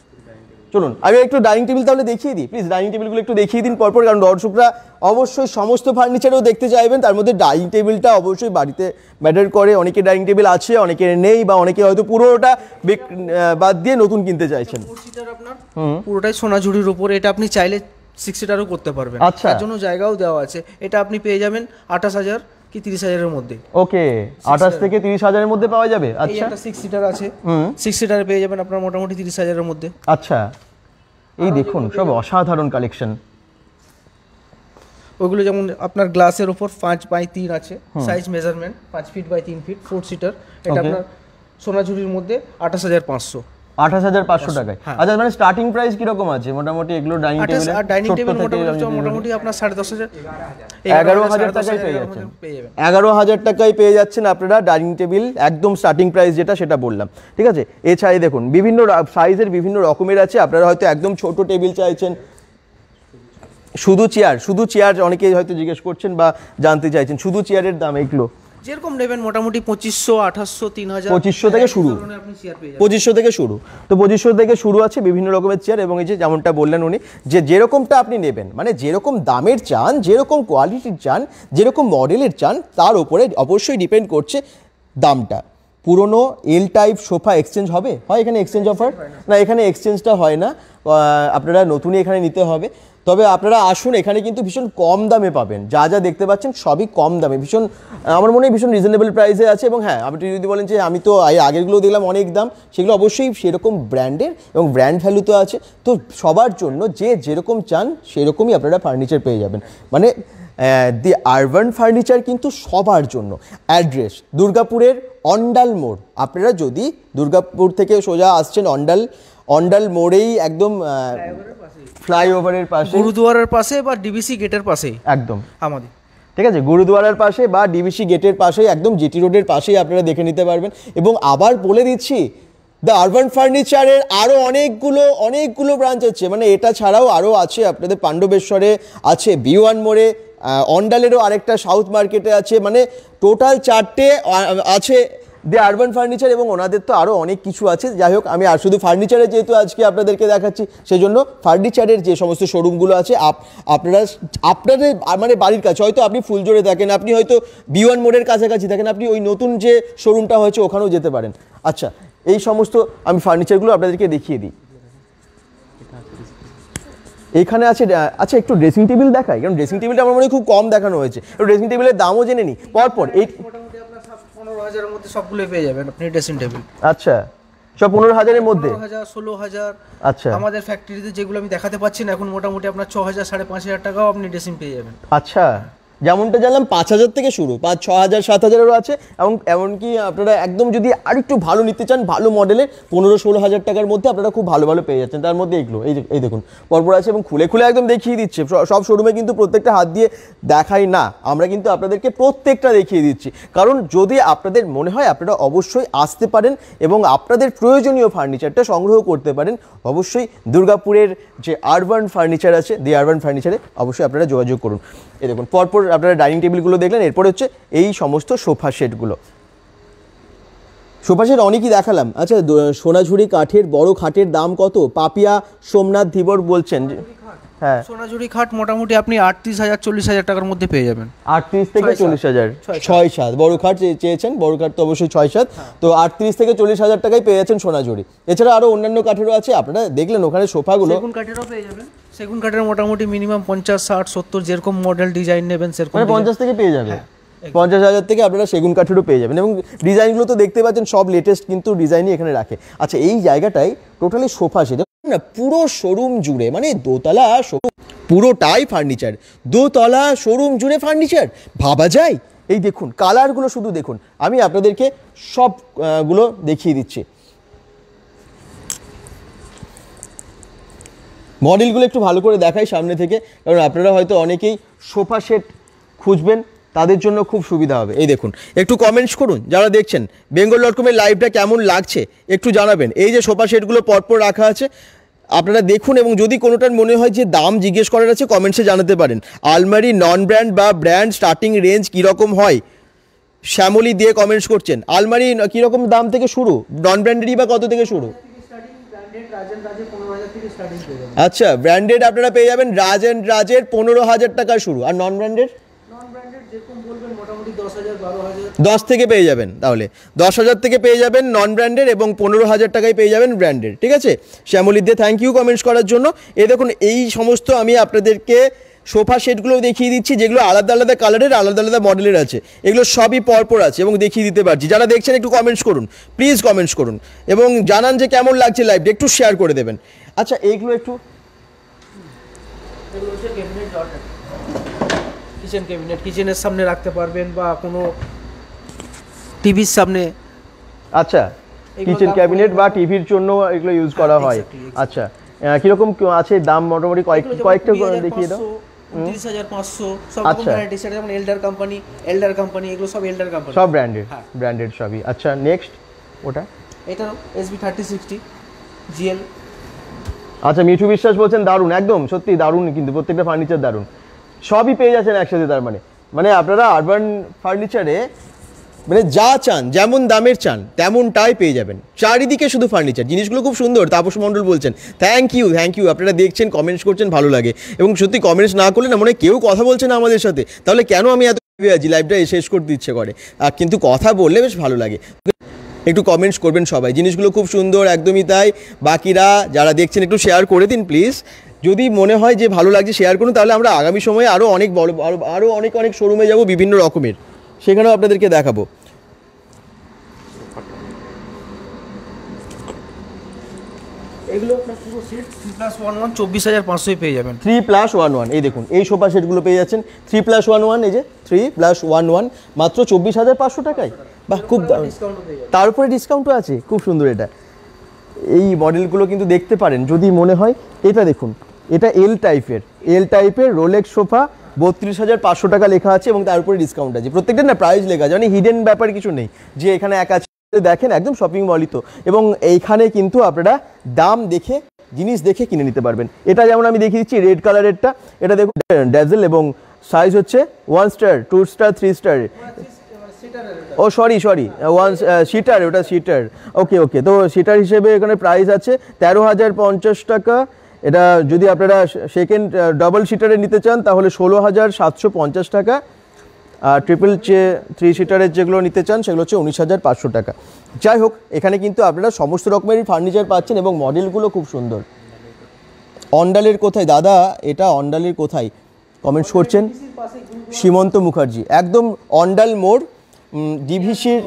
চলুন আমি একটু ডাইনিং টেবিল তাহলে দেখিয়ে দিই, প্লিজ ডাইনিং টেবিলগুলো একটু দেখিয়ে দিন পরপর, কারণ দর্শকরা অবশ্যই সমস্ত ফার্নিচারও দেখতে চাইবেন। তার মধ্যে ডাইনিং টেবিলটা অবশ্যই বাড়িতে ম্যাটার করে। অনেকে ডাইনিং টেবিল আছে, অনেকের নেই, বা অনেকে হয়তো পুরোটা বাদ দিয়ে নতুন কিনতে চাইছেন। পুরোটাই সোনাঝুরির উপরে, এটা আপনি চাইলে 6 সিটারও করতে পারবেন। আচ্ছা, তার জন্য জায়গাও দেওয়া আছে। এটা আপনি পেয়ে যাবেন 28,000 কি 30,000 এর মধ্যে। ওকে, 28 থেকে 30,000 এর মধ্যে পাওয়া যাবে। আচ্ছা, একটা 6 সিটার আছে, 6 সিটারে পেয়ে যাবেন আপনার মোটামুটি 30,000 এর মধ্যে। আচ্ছা, এই দেখুন সব অসাধারণ কালেকশন। ওগুলো যেমন আপনার গ্লাসের উপর 5x3 আছে, size measurement 5 feet by 3 feet, 4 seater. এটা আপনার সোনাঝুরির মধ্যে 28,500। 28,500 টাকায়। আচ্ছা, মানে স্টার্টিং প্রাইস কি রকম আছে মোটামুটি এগুলো ডাইনিং টেবিলে? ডাইনিং টেবিল মোটামুটি আপনার 10,500 11,000 টাকায় পেয়ে যাচ্ছেন। 11,000 টাকায় পেয়ে যাচ্ছেন আপনারা ডাইনিং টেবিল, একদম স্টার্টিং প্রাইস যেটা সেটা বললাম। ঠিক আছে, এছাড়াই দেখুন বিভিন্ন সাইজের বিভিন্ন রকমের আছে। আপনারা হয়তো একদম ছোট টেবিল চাইছেন, শুধু চেয়ার অনেকেই হয়তো জিজ্ঞেস করছেন বা জানতে চাইছেন শুধু চেয়ারের দাম এগুলো যেরকম নেবেন মোটামুটি 2500, 2800, 3000, 2500 থেকে শুরু। 2500 থেকে শুরু। তো 2500 থেকে শুরু আছে বিভিন্ন রকমের চেয়ার। এবং এই যে যেমনটা বললেন উনি, যে যেরকমটা আপনি নেবেন, মানে যেরকম দামের চান, যেরকম কোয়ালিটির চান, যেরকম মডেলের চান, তার উপরে অবশ্যই ডিপেন্ড করছে দামটা। পুরনো এল টাইপ সোফা এক্সচেঞ্জ হয় এখানে এক্সচেঞ্জ অফার? না, এখানে এক্সচেঞ্জটা হয় না, আপনারা নতুনই এখানে নিতে হবে। তবে আপনারা আসুন, এখানে কিন্তু ভীষণ কম দামে পাবেন। যা যা দেখতে পাচ্ছেন সবই কম দামে, ভীষণ আমার মনে হয় ভীষণ রিজনেবল প্রাইসে আছে। এবং হ্যাঁ, আপনি যদি বলেন যে আমি তো আগেরগুলো দিলাম অনেক দাম, সেগুলো অবশ্যই সেরকম ব্র্যান্ডের এবং ব্র্যান্ড ভ্যালু তো আছে। তো সবার জন্য যে যেরকম চান সেরকমই আপনারা ফার্নিচার পেয়ে যাবেন। মানে দি আরবান ফার্নিচার কিন্তু সবার জন্য। অ্যাড্রেস দুর্গাপুরের অন্ডাল মোড়। আপনারা যদি দুর্গাপুর থেকে সোজা আসছেন অন্ডাল মোড়েই, একদম ফ্লাইওভারের পাশে, গুরুদুয়ারার পাশে বা ডিবিসি গেটের পাশে একদম আমাদের। ঠিক আছে, গুরুদুয়ারার পাশে বা ডিবিসি গেটের পাশেই, একদম জিটি রোডের পাশেই আপনারা দেখে নিতে পারবেন। এবং আবার বলে দিচ্ছি, দ্য আরবান ফার্নিচারের আরও অনেকগুলো ব্রাঞ্চ আছে। মানে এটা ছাড়াও আরও আছে আপনাদের পাণ্ডবেশ্বরে আছে, B1 মোড়ে, অন্ডালেরও আরেকটা সাউথ মার্কেটে আছে। মানে টোটাল 4টে আছে দি আরবান ফার্নিচার, এবং ওনাদের তো আরও অনেক কিছু আছে। যাই হোক, আমি আর শুধু ফার্নিচারের যেহেতু আজকে আপনাদেরকে দেখাচ্ছি, সেই জন্য ফার্নিচারের যে সমস্ত শোরুমগুলো আছে আপনাদের মানে বাড়ির কাছে, হয়তো আপনি ফুলজোরে থাকেন, আপনি হয়তো B1 মোড়ের কাছাকাছি থাকেন, আপনি ওই নতুন যে শোরুমটা হয়েছে ওখানেও যেতে পারেন। আচ্ছা, এই সমস্ত আমি ফার্নিচারগুলো আপনাদেরকে দেখিয়ে দিই। এখানে আছে, আচ্ছা একটু ড্রেসিং টেবিল দেখাই, কারণ ড্রেসিং টেবিলটা আমার মনে হয় খুব কম দেখানো হয়েছে। ড্রেসিং টেবিলের দামও জেনে নিই পরপর। এই 15,000-এর মধ্যে সবগুলো পেয়ে যাবেন আপনি ড্রেসিং টেবিল। আচ্ছা, সব 15,000-এর মধ্যে? 15,000, 16,000। আচ্ছা, আমাদের ফ্যাক্টরিতে যেগুলো আমি দেখাতে পাচ্ছি না এখন মোটামুটি আপনার 6,000 5,500 টাকাও আপনি ড্রেসিং পেয়ে যাবেন। আচ্ছা, যেমনটা জানলাম 5,000 থেকে শুরু, 5, 6,000, 7,000-এরও আছে, এবং এমনকি আপনারা একদম যদি আরেকটু ভালো নিতে চান, ভালো মডেলের 15-16,000 টাকার মধ্যে আপনারা খুব ভালো ভালো পেয়ে যাচ্ছেন। তার মধ্যে এগুলো এই দেখুন পরপর আছে এবং খুলে খুলে একদম দেখিয়ে দিচ্ছে। সব শোরুমে কিন্তু প্রত্যেকটা হাত দিয়ে দেখাই না, আমরা কিন্তু আপনাদেরকে প্রত্যেকটা দেখিয়ে দিচ্ছি, কারণ যদি আপনাদের মনে হয় আপনারা অবশ্যই আসতে পারেন এবং আপনাদের প্রয়োজনীয় ফার্নিচারটা সংগ্রহ করতে পারেন। অবশ্যই দুর্গাপুরের যে আরবান ফার্নিচার আছে, দি আরবান ফার্নিচারে অবশ্যই আপনারা যোগাযোগ করুন। এই দেখুন পরপর আপনারা ডাইনিং টেবিলগুলো দেখলেন, এরপর হচ্ছে এই সমস্ত সোফা সেটগুলো। সোফা সেট অনেকই দেখালাম। আচ্ছা, সোনাঝুরি কাঠের বড় খাটের দাম কত? পাপিয়া সোমনাথ ধীবর বলছেন। হ্যাঁ, সোনাঝুরি খাট মোটামুটি আপনি 38,000 40,000 টাকার মধ্যে পেয়ে যাবেন। 38 থেকে 40,000, 6-7 বড় খাট চেয়েছেন, বড় খাট তো অবশ্যই 6-7, তো 38 থেকে 40,000 টাকায় পেয়ে যাচ্ছেন সোনাঝুরি। এছাড়া আরো অন্যান্য কাঠেরও আছে, আপনারা দেখলেন ওখানে সোফাগুলো। সেগুন কাঠেরও পেয়ে যাবেন। সেগুন কাঠের মোটামুটি মিনিমাম 50, 60, 70 যেরকম মডেল ডিজাইন নেবেন সেরকম, মানে 50 থেকে পেয়ে যাবে। 50,000 থেকে আপনারা সেগুন কাঠেরও পেয়ে যাবেন, এবং ডিজাইনগুলো তো দেখতে পাচ্ছেন সব লেটেস্ট কিন্তু ডিজাইনই এখানে রাখে। আচ্ছা, এই জায়গাটাই টোটালি সোফা সেট না, পুরো শোরুম জুড়ে, মানে দোতলা শোরুম পুরোটাই ফার্নিচার, দোতলা শোরুম জুড়ে ফার্নিচার, ভাবা যায়? এই দেখুন কালারগুলো শুধু দেখুন, আমি আপনাদেরকে সবগুলো দেখিয়ে দিচ্ছি। মডেলগুলো একটু ভালো করে দেখাই সামনে থেকে, কারণ আপনারা হয়তো অনেকেই সোফা সেট খুঁজবেন, তাদের জন্য খুব সুবিধা হবে। এই দেখুন, একটু কমেন্টস করুন যারা দেখছেন। bengal.com-এর লাইভটা কেমন লাগছে একটু জানাবেন। এই যে সোফা সেটগুলো পরপর রাখা আছে, আপনারা দেখুন, এবং যদি কোনোটার মনে হয় যে দাম জিজ্ঞেস করার আছে কমেন্টসে জানাতে পারেন। আলমারি নন ব্র্যান্ড বা ব্র্যান্ড স্টার্টিং রেঞ্জ কীরকম হয়? শ্যামলী দিয়ে কমেন্টস করছেন। আলমারি কীরকম দাম থেকে শুরু? নন ব্র্যান্ডেরই বা কত থেকে শুরু? আচ্ছা, ব্র্যান্ডেড আপনারা পেয়ে যাবেন রাজের 15,000 টাকা শুরু, আর নন ব্র্যান্ডেড 10 থেকে পেয়ে যাবেন। তাহলে 10,000 থেকে পেয়ে যাবেন নন ব্র্যান্ডেড, এবং 15,000 টাকায় পেয়ে যাবেন ব্র্যান্ডেড। ঠিক আছে, শ্যামলী দিয়ে থ্যাংক ইউ কমেন্টস করার জন্য। এই দেখুন এই সমস্ত আমি আপনাদেরকে সোফা সেটগুলোও দেখিয়ে দিচ্ছি, যেগুলো আলাদা আলাদা কালারের, আলাদা আলাদা মডেলের আছে। এগুলো সবই পরপর আছে এবং দেখিয়ে দিতে পারছি। যারা দেখছেন একটু কমেন্টস করুন, প্লিজ কমেন্টস করুন, এবং জানান যে কেমন লাগছে লাইভটা, একটু শেয়ার করে দেবেন। আচ্ছা, এইগুলো একটু কিচেন ক্যাবিনেট, কিচেনের সামনে রাখতে পারবেন বা কোনো টিভির সামনে। আচ্ছা, কিচেন ক্যাবিনেট বা টিভির জন্য এগুলো ইউজ করা হয়। আচ্ছা, কিরকম আছে দাম? মোটামুটি কয়েকটা দেখিয়ে দাও। 29,500 সব রকম ভ্যারাইটি, সেটা যেমন এল্ডার কোম্পানি এগুলো সব এল্ডার কোম্পানি, সব ব্র্যান্ডেড সবই। আচ্ছা, নেক্সট ওটা এটা SB 3060 GL। আচ্ছা, মিঠু বিশ্বাস বলছেন দারুণ, একদম সত্যি দারুণ, কিন্তু প্রত্যেকটা ফার্নিচার দারুণ, সবই পেয়ে যাচ্ছেন একসাথে। তার মানে আপনারা আরবান ফার্নিচারে মানে যা চান, যেমন দামের চান তেমনটাই পেয়ে যাবেন। চারিদিকে শুধু ফার্নিচার, জিনিসগুলো খুব সুন্দর। তাপস মণ্ডল বলছেন থ্যাংক ইউ। আপনারা দেখছেন, কমেন্টস করছেন, ভালো লাগে। এবং সত্যি কমেন্টস না করলে না, মানে কেউ কথা বলছে না আমাদের সাথে, তাহলে কেন আমি এত আছি, লাইভটা শেষ করতে ইচ্ছে করে, কিন্তু কথা বললে বেশ ভালো লাগে। একটু কমেন্টস করবেন সবাই, জিনিসগুলো খুব সুন্দর, একদমই তাই। বাকিরা যারা দেখছেন একটু শেয়ার করে দিন প্লিজ। যদি মনে হয় যে ভালো লাগছে শেয়ার করুন, তাহলে আমরা আগামী সময়ে আরও অনেক বড় আরও অনেক শোরুমে যাব বিভিন্ন রকমের, সেখানেও আপনাদেরকে দেখাবো। এগুলো আপনার পুরো সেট 3+1 24,500 পেয়ে যাবেন। 3+1 এই দেখুন এই সোফা সেটগুলো পেয়ে যাচ্ছেন 3+1, এই যে 3+1 মাত্র 24,500 টাকায়। বাহ, খুব তার উপরে ডিসকাউন্টও আছে, খুব সুন্দর। এটা এই মডেলগুলো কিন্তু দেখতে পারেন যদি মনে হয়। এটা দেখুন, এটা এল টাইপের রোলেক্স সোফা, 32,500 টাকা লেখা আছে এবং তার উপরে ডিসকাউন্ট আছে। প্রত্যেকটা না প্রাইস লেখা আছে, মানে হিডেন ব্যাপার কিছু নেই যে এখানে এক আছে, দেখেন একদম শপিং মলই তো। এবং এইখানে কিন্তু আপনারা দাম দেখে, জিনিস দেখে কিনে নিতে পারবেন। এটা যেমন আমি দেখিয়ে দিচ্ছি রেড কালারেরটা, এটা দেখুন ড্যাজেল, এবং সাইজ হচ্ছে 1 স্টার, 2 স্টার, 3 স্টার। ও সরি 1 সিটার, ওটা সিটার। ওকে, তো সিটার হিসেবে এখানে প্রাইস আছে 13,050 টাকা। এটা যদি আপনারা সেকেন্ড ডাবল সিটারে নিতে চান তাহলে 16,750 টাকা। আর ট্রিপল 3 সিটারের যেগুলো নিতে চান সেগুলো হচ্ছে 19,500 টাকা। যাই হোক, এখানে কিন্তু আপনারা সমস্ত রকমেরই ফার্নিচার পাচ্ছেন এবং মডেলগুলো খুব সুন্দর। অন্ডালের কোথায় দাদা? এটা অন্ডালের কোথায় কমেন্টস করছেন সীমন্ত মুখার্জি, একদম অন্ডাল মোড়, ডিভিসির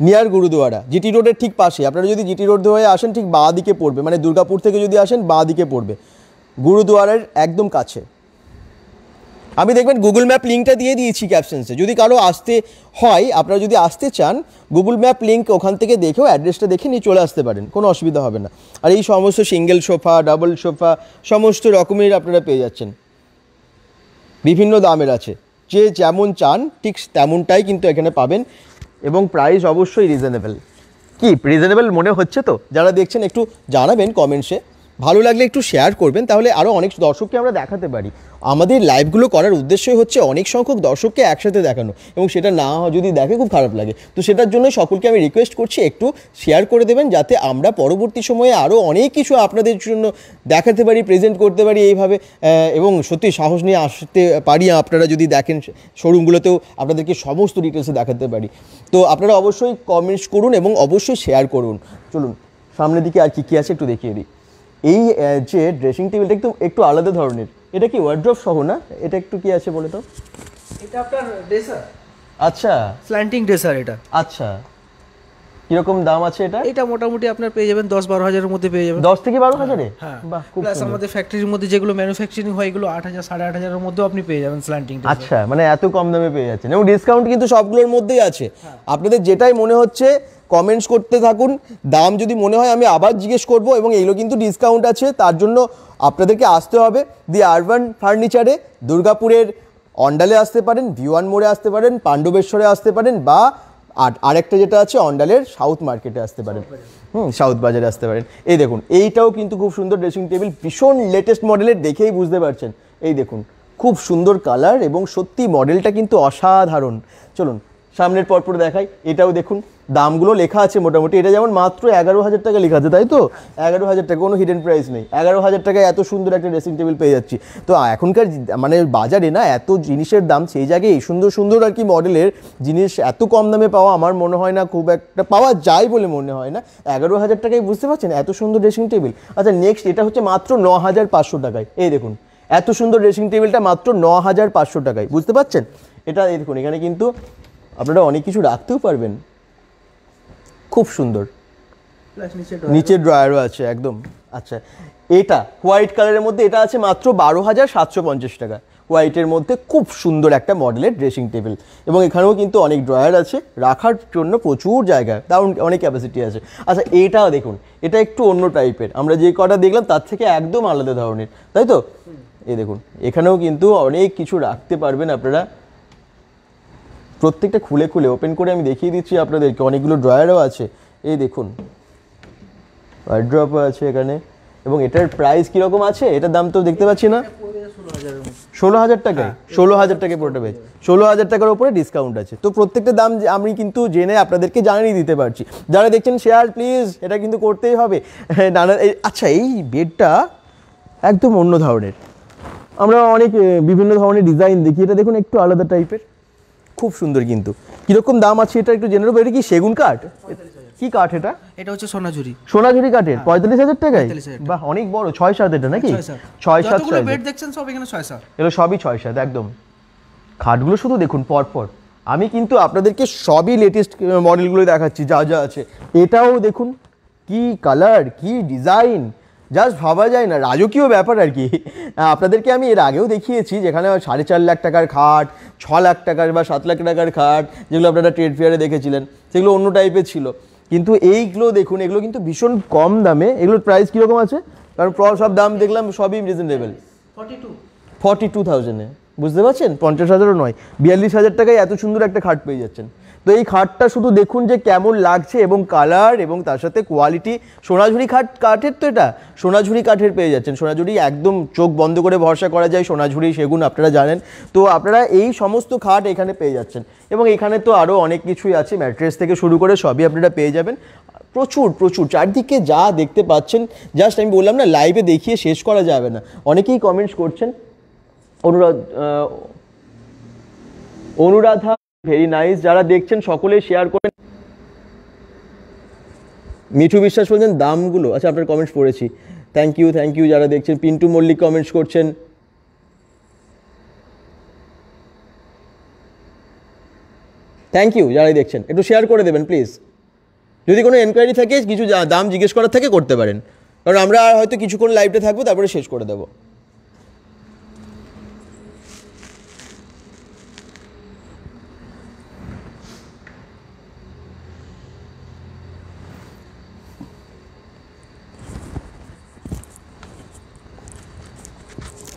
নিয়ার গুরুদুয়ারা, জিটি রোডের ঠিক পাশে। আপনারা যদি জিটি রোড হয়ে আসেন ঠিক বাঁ দিকে পড়বে, মানে দুর্গাপুর থেকে যদি আসেন বাঁ দিকে পড়বে, গুরুদুয়ারার একদম কাছে। আমি দেখবেন গুগল ম্যাপ লিঙ্কটা দিয়ে দিয়েছি ক্যাপশনসে, যদি কারো আসতে হয়, আপনারা যদি আসতে চান গুগল ম্যাপ লিঙ্ক ওখান থেকে দেখেও অ্যাড্রেসটা দেখে নিয়ে চলে আসতে পারেন, কোনো অসুবিধা হবে না। আর এই সমস্ত সিঙ্গেল সোফা, ডাবল সোফা সমস্ত রকমের আপনারা পেয়ে যাচ্ছেন, বিভিন্ন দামের আছে, যে যেমন চান ঠিক তেমনটাই কিন্তু এখানে পাবেন, এবং প্রাইস অবশ্যই রিজনেবল। কি রিজনেবল মনে হচ্ছে তো? যারা দেখছেন একটু জানাবেন কমেন্টসে, ভালো লাগলে একটু শেয়ার করবেন, তাহলে আরও অনেক দর্শককে আমরা দেখাতে পারি। আমাদের লাইভগুলো করার উদ্দেশ্যই হচ্ছে অনেক সংখ্যক দর্শককে একসাথে দেখানো, এবং সেটা না যদি দেখে খুব খারাপ লাগে। তো সেটার জন্য সকলকে আমি রিকোয়েস্ট করছি একটু শেয়ার করে দেবেন, যাতে আমরা পরবর্তী সময়ে আরও অনেক কিছু আপনাদের জন্য দেখাতে পারি, প্রেজেন্ট করতে পারি এইভাবে, এবং সত্যি সাহস নিয়ে আসতে পারি। আপনারা যদি দেখেন শোরুমগুলোতেও আপনাদেরকে সমস্ত ডিটেলসে দেখাতে পারি। তো আপনারা অবশ্যই কমেন্টস করুন এবং অবশ্যই শেয়ার করুন। চলুন সামনের দিকে আর কী কী আছে একটু দেখিয়ে দিই। এই যে ড্রেসিং টেবিলটা একটু আলাদা ধরনের, এটা কি ওয়ার্ড্রপ সহ না? এটা একটু কি আছে বলে তো? এটা আপনার ড্রেসার। আচ্ছা, স্ল্যান্টিং ড্রেসার এটা। আচ্ছা, কিরকম দাম আছে এটা? এটা মোটামুটি আপনার পেয়ে যাবেন 10-12 হাজারের মধ্যে পেয়ে যাবেন। 10 থেকে 12 হাজারে? হ্যাঁ, বাহ, খুব প্লাস সুন্দর। আমাদের ফ্যাক্টরির মধ্যে যেগুলো ম্যানুফ্যাকচারিং হয় এগুলো 8,000 8,500 এর মধ্যেও আপনি পেয়ে যাবেন স্ল্যান্টিং ড্রেসার। আচ্ছা, মানে এত কম দামে পেয়ে যাচ্ছেন, এবং ডিসকাউন্ট কিন্তু সবগুলোর মধ্যেই আছে। আপনাদের যেটাই মনে হচ্ছে কমেন্টস করতে থাকুন, দাম যদি মনে হয় আমি আবার জিজ্ঞেস করব, এবং এগুলো কিন্তু ডিসকাউন্ট আছে। তার জন্য আপনাদেরকে আসতে হবে দি আরবান ফার্নিচারে, দুর্গাপুরের অন্ডালে আসতে পারেন, ভিওয়ান মোড়ে আসতে পারেন, পাণ্ডবেশ্বরে আসতে পারেন, বা আরেকটা যেটা আছে অন্ডালের সাউথ মার্কেটে আসতে পারেন, সাউথ বাজারে আসতে পারেন। এই দেখুন, এইটাও কিন্তু খুব সুন্দর ড্রেসিং টেবিল, ভীষণ লেটেস্ট মডেলের, দেখেই বুঝতে পারছেন। এই দেখুন, খুব সুন্দর কালার, এবং সত্যি মডেলটা কিন্তু অসাধারণ। চলুন সামনের পরপর দেখাই। এটাও দেখুন, দামগুলো লেখা আছে মোটামুটি। এটা যেমন মাত্র 11,000 টাকা লেখা আছে, তাই তো? 11,000 টাকা, কোনো হিডেন প্রাইস নেই। 11,000 টাকায় এত সুন্দর একটা ড্রেসিং টেবিল পেয়ে যাচ্ছি। তো এখনকার মানে বাজারে না এত জিনিসের দাম, সেই জায়গায় এই সুন্দর সুন্দর আর কি মডেলের জিনিস এত কম দামে পাওয়া আমার মনে হয় না খুব একটা পাওয়া যায় বলে মনে হয় না। 11,000 টাকায়, বুঝতে পারছেন, এত সুন্দর ড্রেসিং টেবিল। আচ্ছা নেক্সট, এটা হচ্ছে মাত্র 9,500 টাকায়। এই দেখুন, এত সুন্দর ড্রেসিং টেবিলটা মাত্র 9,500 টাকায়, বুঝতে পারছেন? এটা এই দেখুন, এখানে কিন্তু আপনারা অনেক কিছু রাখতেও পারবেন, খুব সুন্দর। নিচের ড্রয়ারও আছে একদম। আচ্ছা, এটা হোয়াইট কালারের মধ্যে, এটা আছে মাত্র 12,750 টাকা। হোয়াইটের মধ্যে খুব সুন্দর একটা মডেলের ড্রেসিং টেবিল, এবং এখানেও কিন্তু অনেক ড্রয়ার আছে, রাখার জন্য প্রচুর জায়গা, দারুণ অনেক ক্যাপাসিটি আছে। আচ্ছা, এটাও দেখুন, এটা একটু অন্য টাইপের, আমরা যে কটা দেখলাম তার থেকে একদম আলাদা ধরনের, তাই তো? এই দেখুন, এখানেও কিন্তু অনেক কিছু রাখতে পারবেন আপনারা। প্রত্যেকটা খুলে খুলে ওপেন করে আমি দেখিয়ে দিচ্ছি আপনাদেরকে, অনেকগুলো ড্রয়ারও আছে। এই দেখুন, ওয়ার্ড্রপও আছে এখানে, এবং এটার প্রাইস কীরকম আছে, এটার দাম তো দেখতে পাচ্ছি না। 16,000 টাকায়, 16,000 টাকায় পুরোটা পেয়েছে। 16,000 টাকার উপরে ডিসকাউন্ট আছে। তো প্রত্যেকটা দাম আমি কিন্তু জেনে আপনাদেরকে জানিয়ে দিতে পারছি। যারা দেখছেন শেয়ার প্লিজ, এটা কিন্তু করতেই হবে। নানা, আচ্ছা, এই বেডটা একদম অন্য ধরনের, আমরা অনেক বিভিন্ন ধরনের ডিজাইন দেখি, এটা দেখুন একটু আলাদা টাইপের, খুব সুন্দর। কিন্তু কীরকম দাম আছে এটা একটু জেনে নেবো। এটা কি সেগুন কাঠ? কি কাঠ এটা? এটা হচ্ছে সোনাঝুরি। সোনাঝুরি কাঠের 45,000 টাকায়? বাহ, অনেক বড়, 6-7 এটা নাকি? 6-7 সাইজ। বেড দেখছেন সব এখানে 6-7, এগুলো সবই 6-7 একদম। খাটগুলো শুধু দেখুন পরপর, আমি কিন্তু আপনাদেরকে সবই লেটেস্ট মডেলগুলো দেখাচ্ছি যা যা আছে। এটাও দেখুন, কি কালার, কি ডিজাইন, জাস্ট ভাবা যায় না, রাজকীয় ব্যাপার আর কি। আপনাদেরকে আমি এর আগেও দেখিয়েছি, যেখানে 4.5 লাখ টাকার খাট, 6 লাখ টাকার বা 7 লাখ টাকার খাট, যেগুলো আপনারা ট্রেড ফেয়ারে দেখেছিলেন, সেগুলো অন্য টাইপের ছিল। কিন্তু এইগুলো দেখুন, এগুলো কিন্তু ভীষণ কম দামে। এগুলোর প্রাইস কীরকম আছে? কারণ সব দাম দেখলাম সবই রিজনেবল। 42,000-এ, বুঝতে পারছেন? 50,000ও নয়, 42,000 টাকায় এত সুন্দর একটা খাট পেয়ে যাচ্ছেন। তো এই খাটটা শুধু দেখুন যে কেমন লাগছে, এবং কালার, এবং তার সাথে কোয়ালিটি। সোনাঝুরি কাঠের তো, এটা সোনাঝুরি কাঠের পেয়ে যাচ্ছেন। সোনাঝুরি একদম চোখ বন্ধ করে ভরসা করা যায়, সোনাঝুরি সেগুন আপনারা জানেন। তো আপনারা এই সমস্ত খাট এখানে পেয়ে যাচ্ছেন, এবং এখানে তো আরও অনেক কিছুই আছে, ম্যাট্রেস থেকে শুরু করে সবই আপনারা পেয়ে যাবেন। প্রচুর প্রচুর চারদিকে যা দেখতে পাচ্ছেন, জাস্ট আমি বললাম না, লাইভে দেখিয়ে শেষ করা যাবে না। অনেকেই কমেন্টস করছেন। Anuradha, very nice. যারা দেখছেন সকলে শেয়ার করেন। মিঠু বিশ্বাস বলছেন দামগুলো, আচ্ছা আপনার কমেন্টস পড়েছি, থ্যাংক ইউ যারা দেখছেন। পিন্টু মল্লিক কমেন্টস করছেন। থ্যাংক ইউ যারাই দেখছেন, একটু শেয়ার করে দেবেন প্লিজ। যদি কোনো এনকোয়ারি থাকে, কিছু দাম জিজ্ঞেস করার থাকে করতে পারেন, কারণ আমরা হয়তো কিছুক্ষণ লাইভটা থাকবো, তারপরে শেষ করে দেবো।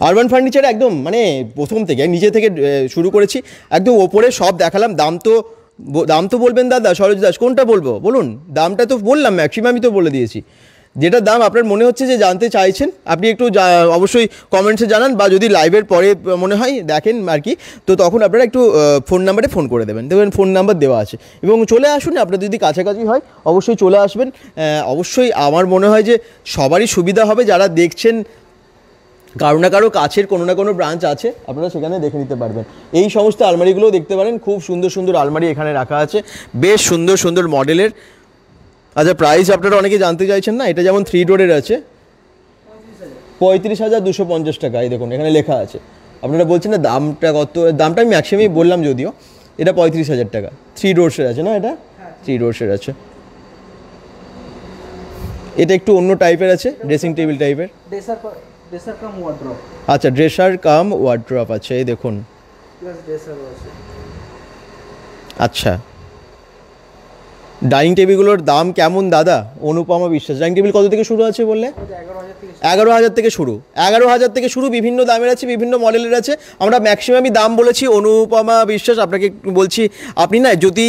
আরবান ফার্নিচার একদম মানে প্রথম থেকে নিচে থেকে শুরু করেছি, একদম ওপরে সব দেখালাম। দাম তো বলবেন দাদা সরোজ দাস, কোনটা বলবো বলুন? দামটা তো বললাম, ম্যাক্সিমামই তো বলে দিয়েছি। যেটা দাম আপনার মনে হচ্ছে যে জানতে চাইছেন, আপনি একটু অবশ্যই কমেন্টসে জানান, বা যদি লাইভের পরে মনে হয় দেখেন আর কি, তো তখন আপনারা একটু ফোন নাম্বারে ফোন করে দেবেন, দেখবেন ফোন নাম্বার দেওয়া আছে। এবং চলে আসুন, আপনার যদি কাছাকাছি হয় অবশ্যই চলে আসবেন। অবশ্যই আমার মনে হয় যে সবারই সুবিধা হবে, যারা দেখছেন কারো না কারো কাছের কোনো না কোনো ব্রাঞ্চ আছে, আপনারা সেখানে দেখে নিতে পারবেন। এই সমস্ত আলমারিগুলোও দেখতে পারেন, খুব সুন্দর সুন্দর আলমারি এখানে রাখা আছে, বেশ সুন্দর সুন্দর মডেলের। আচ্ছা, প্রাইস আপনারা অনেকে জানতে চাইছেন না, এটা যেমন 3 ডোরের আছে 35,250 টাকা, এই দেখুন এখানে লেখা আছে। আপনারা বলছেন না দামটা কত, দামটা আমি ম্যাক্সিমামই বললাম যদিও, এটা 35,000 টাকা। 3 ডোরসের আছে না, এটা 3 ডোরসের আছে। এটা একটু অন্য টাইপের আছে, ড্রেসিং টেবিল টাইপের। আচ্ছা, ড্রেসার কাম ওয়ার্ড্রপ আছে, এই দেখুন। আচ্ছা, ডাইনিং টেবিলগুলোর দাম কেমন দাদা? অনুপমা বিশ্বাস, ডাইনিং টেবিল কত থেকে শুরু আছে বললে? 11,000 থেকে শুরু। 11,000 থেকে শুরু, বিভিন্ন দামের আছে, বিভিন্ন মডেলের আছে। আমরা ম্যাক্সিমামই দাম বলেছি। অনুপমা বিশ্বাস, আপনাকে বলছি, আপনি না যদি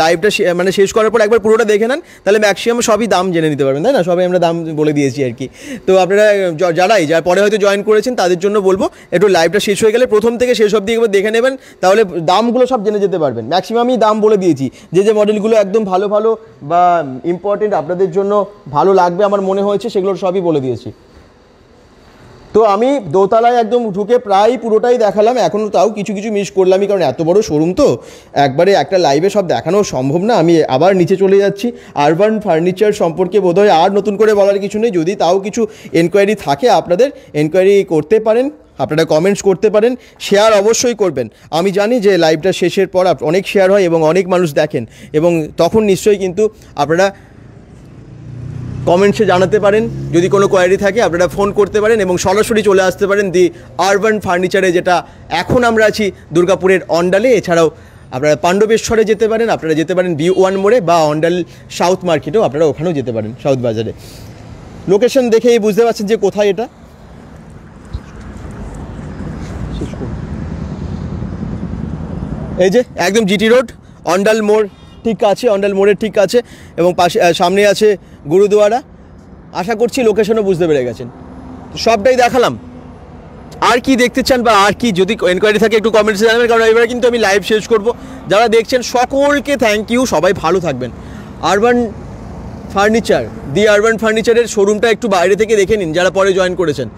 লাইভটা মানে শেষ করার পর একবার পুরোটা দেখে নেন, তাহলে ম্যাক্সিমাম সবই দাম জেনে নিতে পারবেন, তাই না? সবাই আমরা দাম বলে দিয়েছি আর কি। তো আপনারা যারা পরে হয়তো জয়েন করেছেন তাদের জন্য বলবো, একটু লাইভটা শেষ হয়ে গেলে প্রথম থেকে শেষ অবধি একবার দেখে নেবেন, তাহলে দামগুলো সব জেনে যেতে পারবেন। ম্যাক্সিমামই দাম বলে দিয়েছি, যে মডেলগুলো একদম ভালো ভালো বা ইম্পর্টেন্ট আপনাদের জন্য ভালো লাগবে আমার মনে হয়েছে, সেগুলোর সবই বলে দিয়েছি। তো আমি দোতলায় একদম ঢুকে প্রায় পুরোটাই দেখালাম, এখনও তাও কিছু কিছু মিস করলামই, কারণ এত বড় শোরুম তো একবারে একটা লাইভে সব দেখানো সম্ভব না। আমি আবার নিচে চলে যাচ্ছি। আরবান ফার্নিচার সম্পর্কে বোধহয় আর নতুন করে বলার কিছু নেই। যদি তাও কিছু এনকোয়ারি থাকে আপনাদের, এনকোয়ারি করতে পারেন, আপনারা কমেন্টস করতে পারেন, শেয়ার অবশ্যই করবেন। আমি জানি যে লাইভটা শেষের পর অনেক শেয়ার হয় এবং অনেক মানুষ দেখেন, এবং তখন নিশ্চয়ই কিন্তু আপনারা কমেন্টসে জানাতে পারেন। যদি কোনো কোয়ারি থাকে আপনারা ফোন করতে পারেন এবং সরাসরি চলে আসতে পারেন দি আরবান ফার্নিচারে, যেটা এখন আমরা আছি দুর্গাপুরের অন্ডালে। এছাড়াও আপনারা পাণ্ডবেশ্বরে যেতে পারেন, আপনারা যেতে পারেন B1 মোড়ে, বা অন্ডাল সাউথ মার্কেটেও আপনারা ওখানেও যেতে পারেন, সাউথ বাজারে। লোকেশন দেখেই বুঝতে পারছেন যে কোথায় এটা। এই যে একদম জিটি রোড, অন্ডাল মোড় ঠিক আছে, অন্ডাল মোড়ের ঠিক আছে, এবং পাশে সামনে আছে গুরুদুয়ারা। আশা করছি লোকেশনও বুঝতে পেরে গেছেন। সবটাই দেখালাম। আর কি দেখতে চান, বা আর কি যদি এনকোয়ারি থাকে একটু কমেন্টসে জানাবেন, কারণ এবারে কিন্তু আমি লাইভ শেষ করব। যারা দেখছেন সকলকে থ্যাংক ইউ, সবাই ভালো থাকবেন। আরবান ফার্নিচার, দি আরবান ফার্নিচারের শোরুমটা একটু বাইরে থেকে দেখে নিন, যারা পরে জয়েন করেছেন।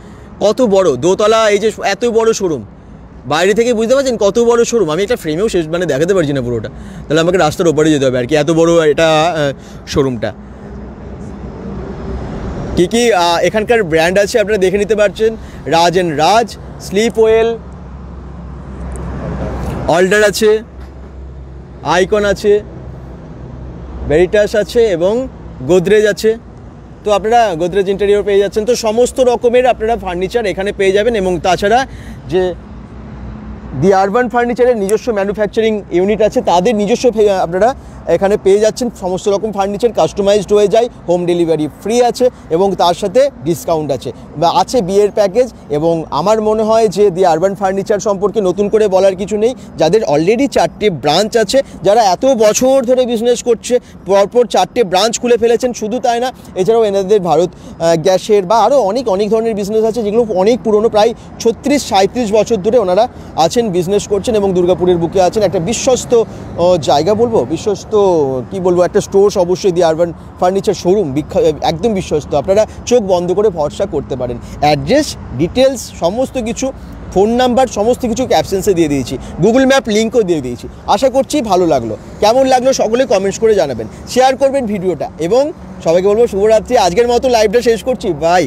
কত বড় দোতলা, এই যে এত বড় শোরুম, বাইরে থেকে বুঝতে পারছেন কত বড় শোরুম। আমি একটা ফ্রেমেও শেষ মানে দেখাতে পারছি না পুরোটা, তাহলে আমাকে রাস্তার ওপারে যেতে হবে আর কি, এত বড় এটা শোরুমটা। কী কী এখানকার ব্র্যান্ড আছে আপনারা দেখে নিতে পারছেন। রাজ অ্যান্ড রাজ, স্লিপ ওয়েল, অল্ডার আছে, আইকন আছে, ভেরিটাস আছে, এবং গোদরেজ আছে। তো আপনারা গোদরেজ ইন্টেরিয়র পেয়ে যাচ্ছেন। তো সমস্ত রকমের আপনারা ফার্নিচার এখানে পেয়ে যাবেন। এবং তাছাড়া যে দি আরবান ফার্নিচারের নিজস্ব ম্যানুফ্যাকচারিং ইউনিট আছে, তাদের নিজস্ব আপনারা এখানে পেয়ে যাচ্ছেন সমস্ত রকম ফার্নিচার, কাস্টমাইজড হয়ে যায়, হোম ডেলিভারি ফ্রি আছে, এবং তার সাথে ডিসকাউন্ট আছে, বা আছে বিয়ের প্যাকেজ। এবং আমার মনে হয় যে দি আরবান ফার্নিচার সম্পর্কে নতুন করে বলার কিছু নেই, যাদের অলরেডি 4টে ব্রাঞ্চ আছে, যারা এত বছর ধরে বিজনেস করছে, পরপর 4টে ব্রাঞ্চ খুলে ফেলেছেন। শুধু তাই না, এছাড়াও এনাদের ভারত গ্যাসের বা আরও অনেক ধরনের বিজনেস আছে, যেগুলো অনেক পুরনো, প্রায় 36-37 বছর ধরে ওনারা আছেন, বিজনেস করছেন, এবং দুর্গাপুরের বুকে আছেন। একটা বিশ্বস্ত জায়গা বলবো, বিশ্বস্ত কি বলবো, একটা স্টোর অবশ্যই দি আরবান ফার্নিচার শোরুম, একদম বিশ্বস্ত। আপনারা চোখ বন্ধ করে ভরসা করতে পারেন। অ্যাড্রেস, ডিটেলস, সমস্ত কিছু, ফোন নাম্বার, সমস্ত কিছু ক্যাপশনসে দিয়ে দিয়েছি, গুগল ম্যাপ লিঙ্কও দিয়ে দিয়েছি। আশা করছি ভালো লাগলো। কেমন লাগলো সকলে কমেন্টস করে জানাবেন, শেয়ার করবেন ভিডিওটা, এবং সবাইকে বলবো শুভরাত্রি। আজকের মতো লাইভটা শেষ করছি, বাই।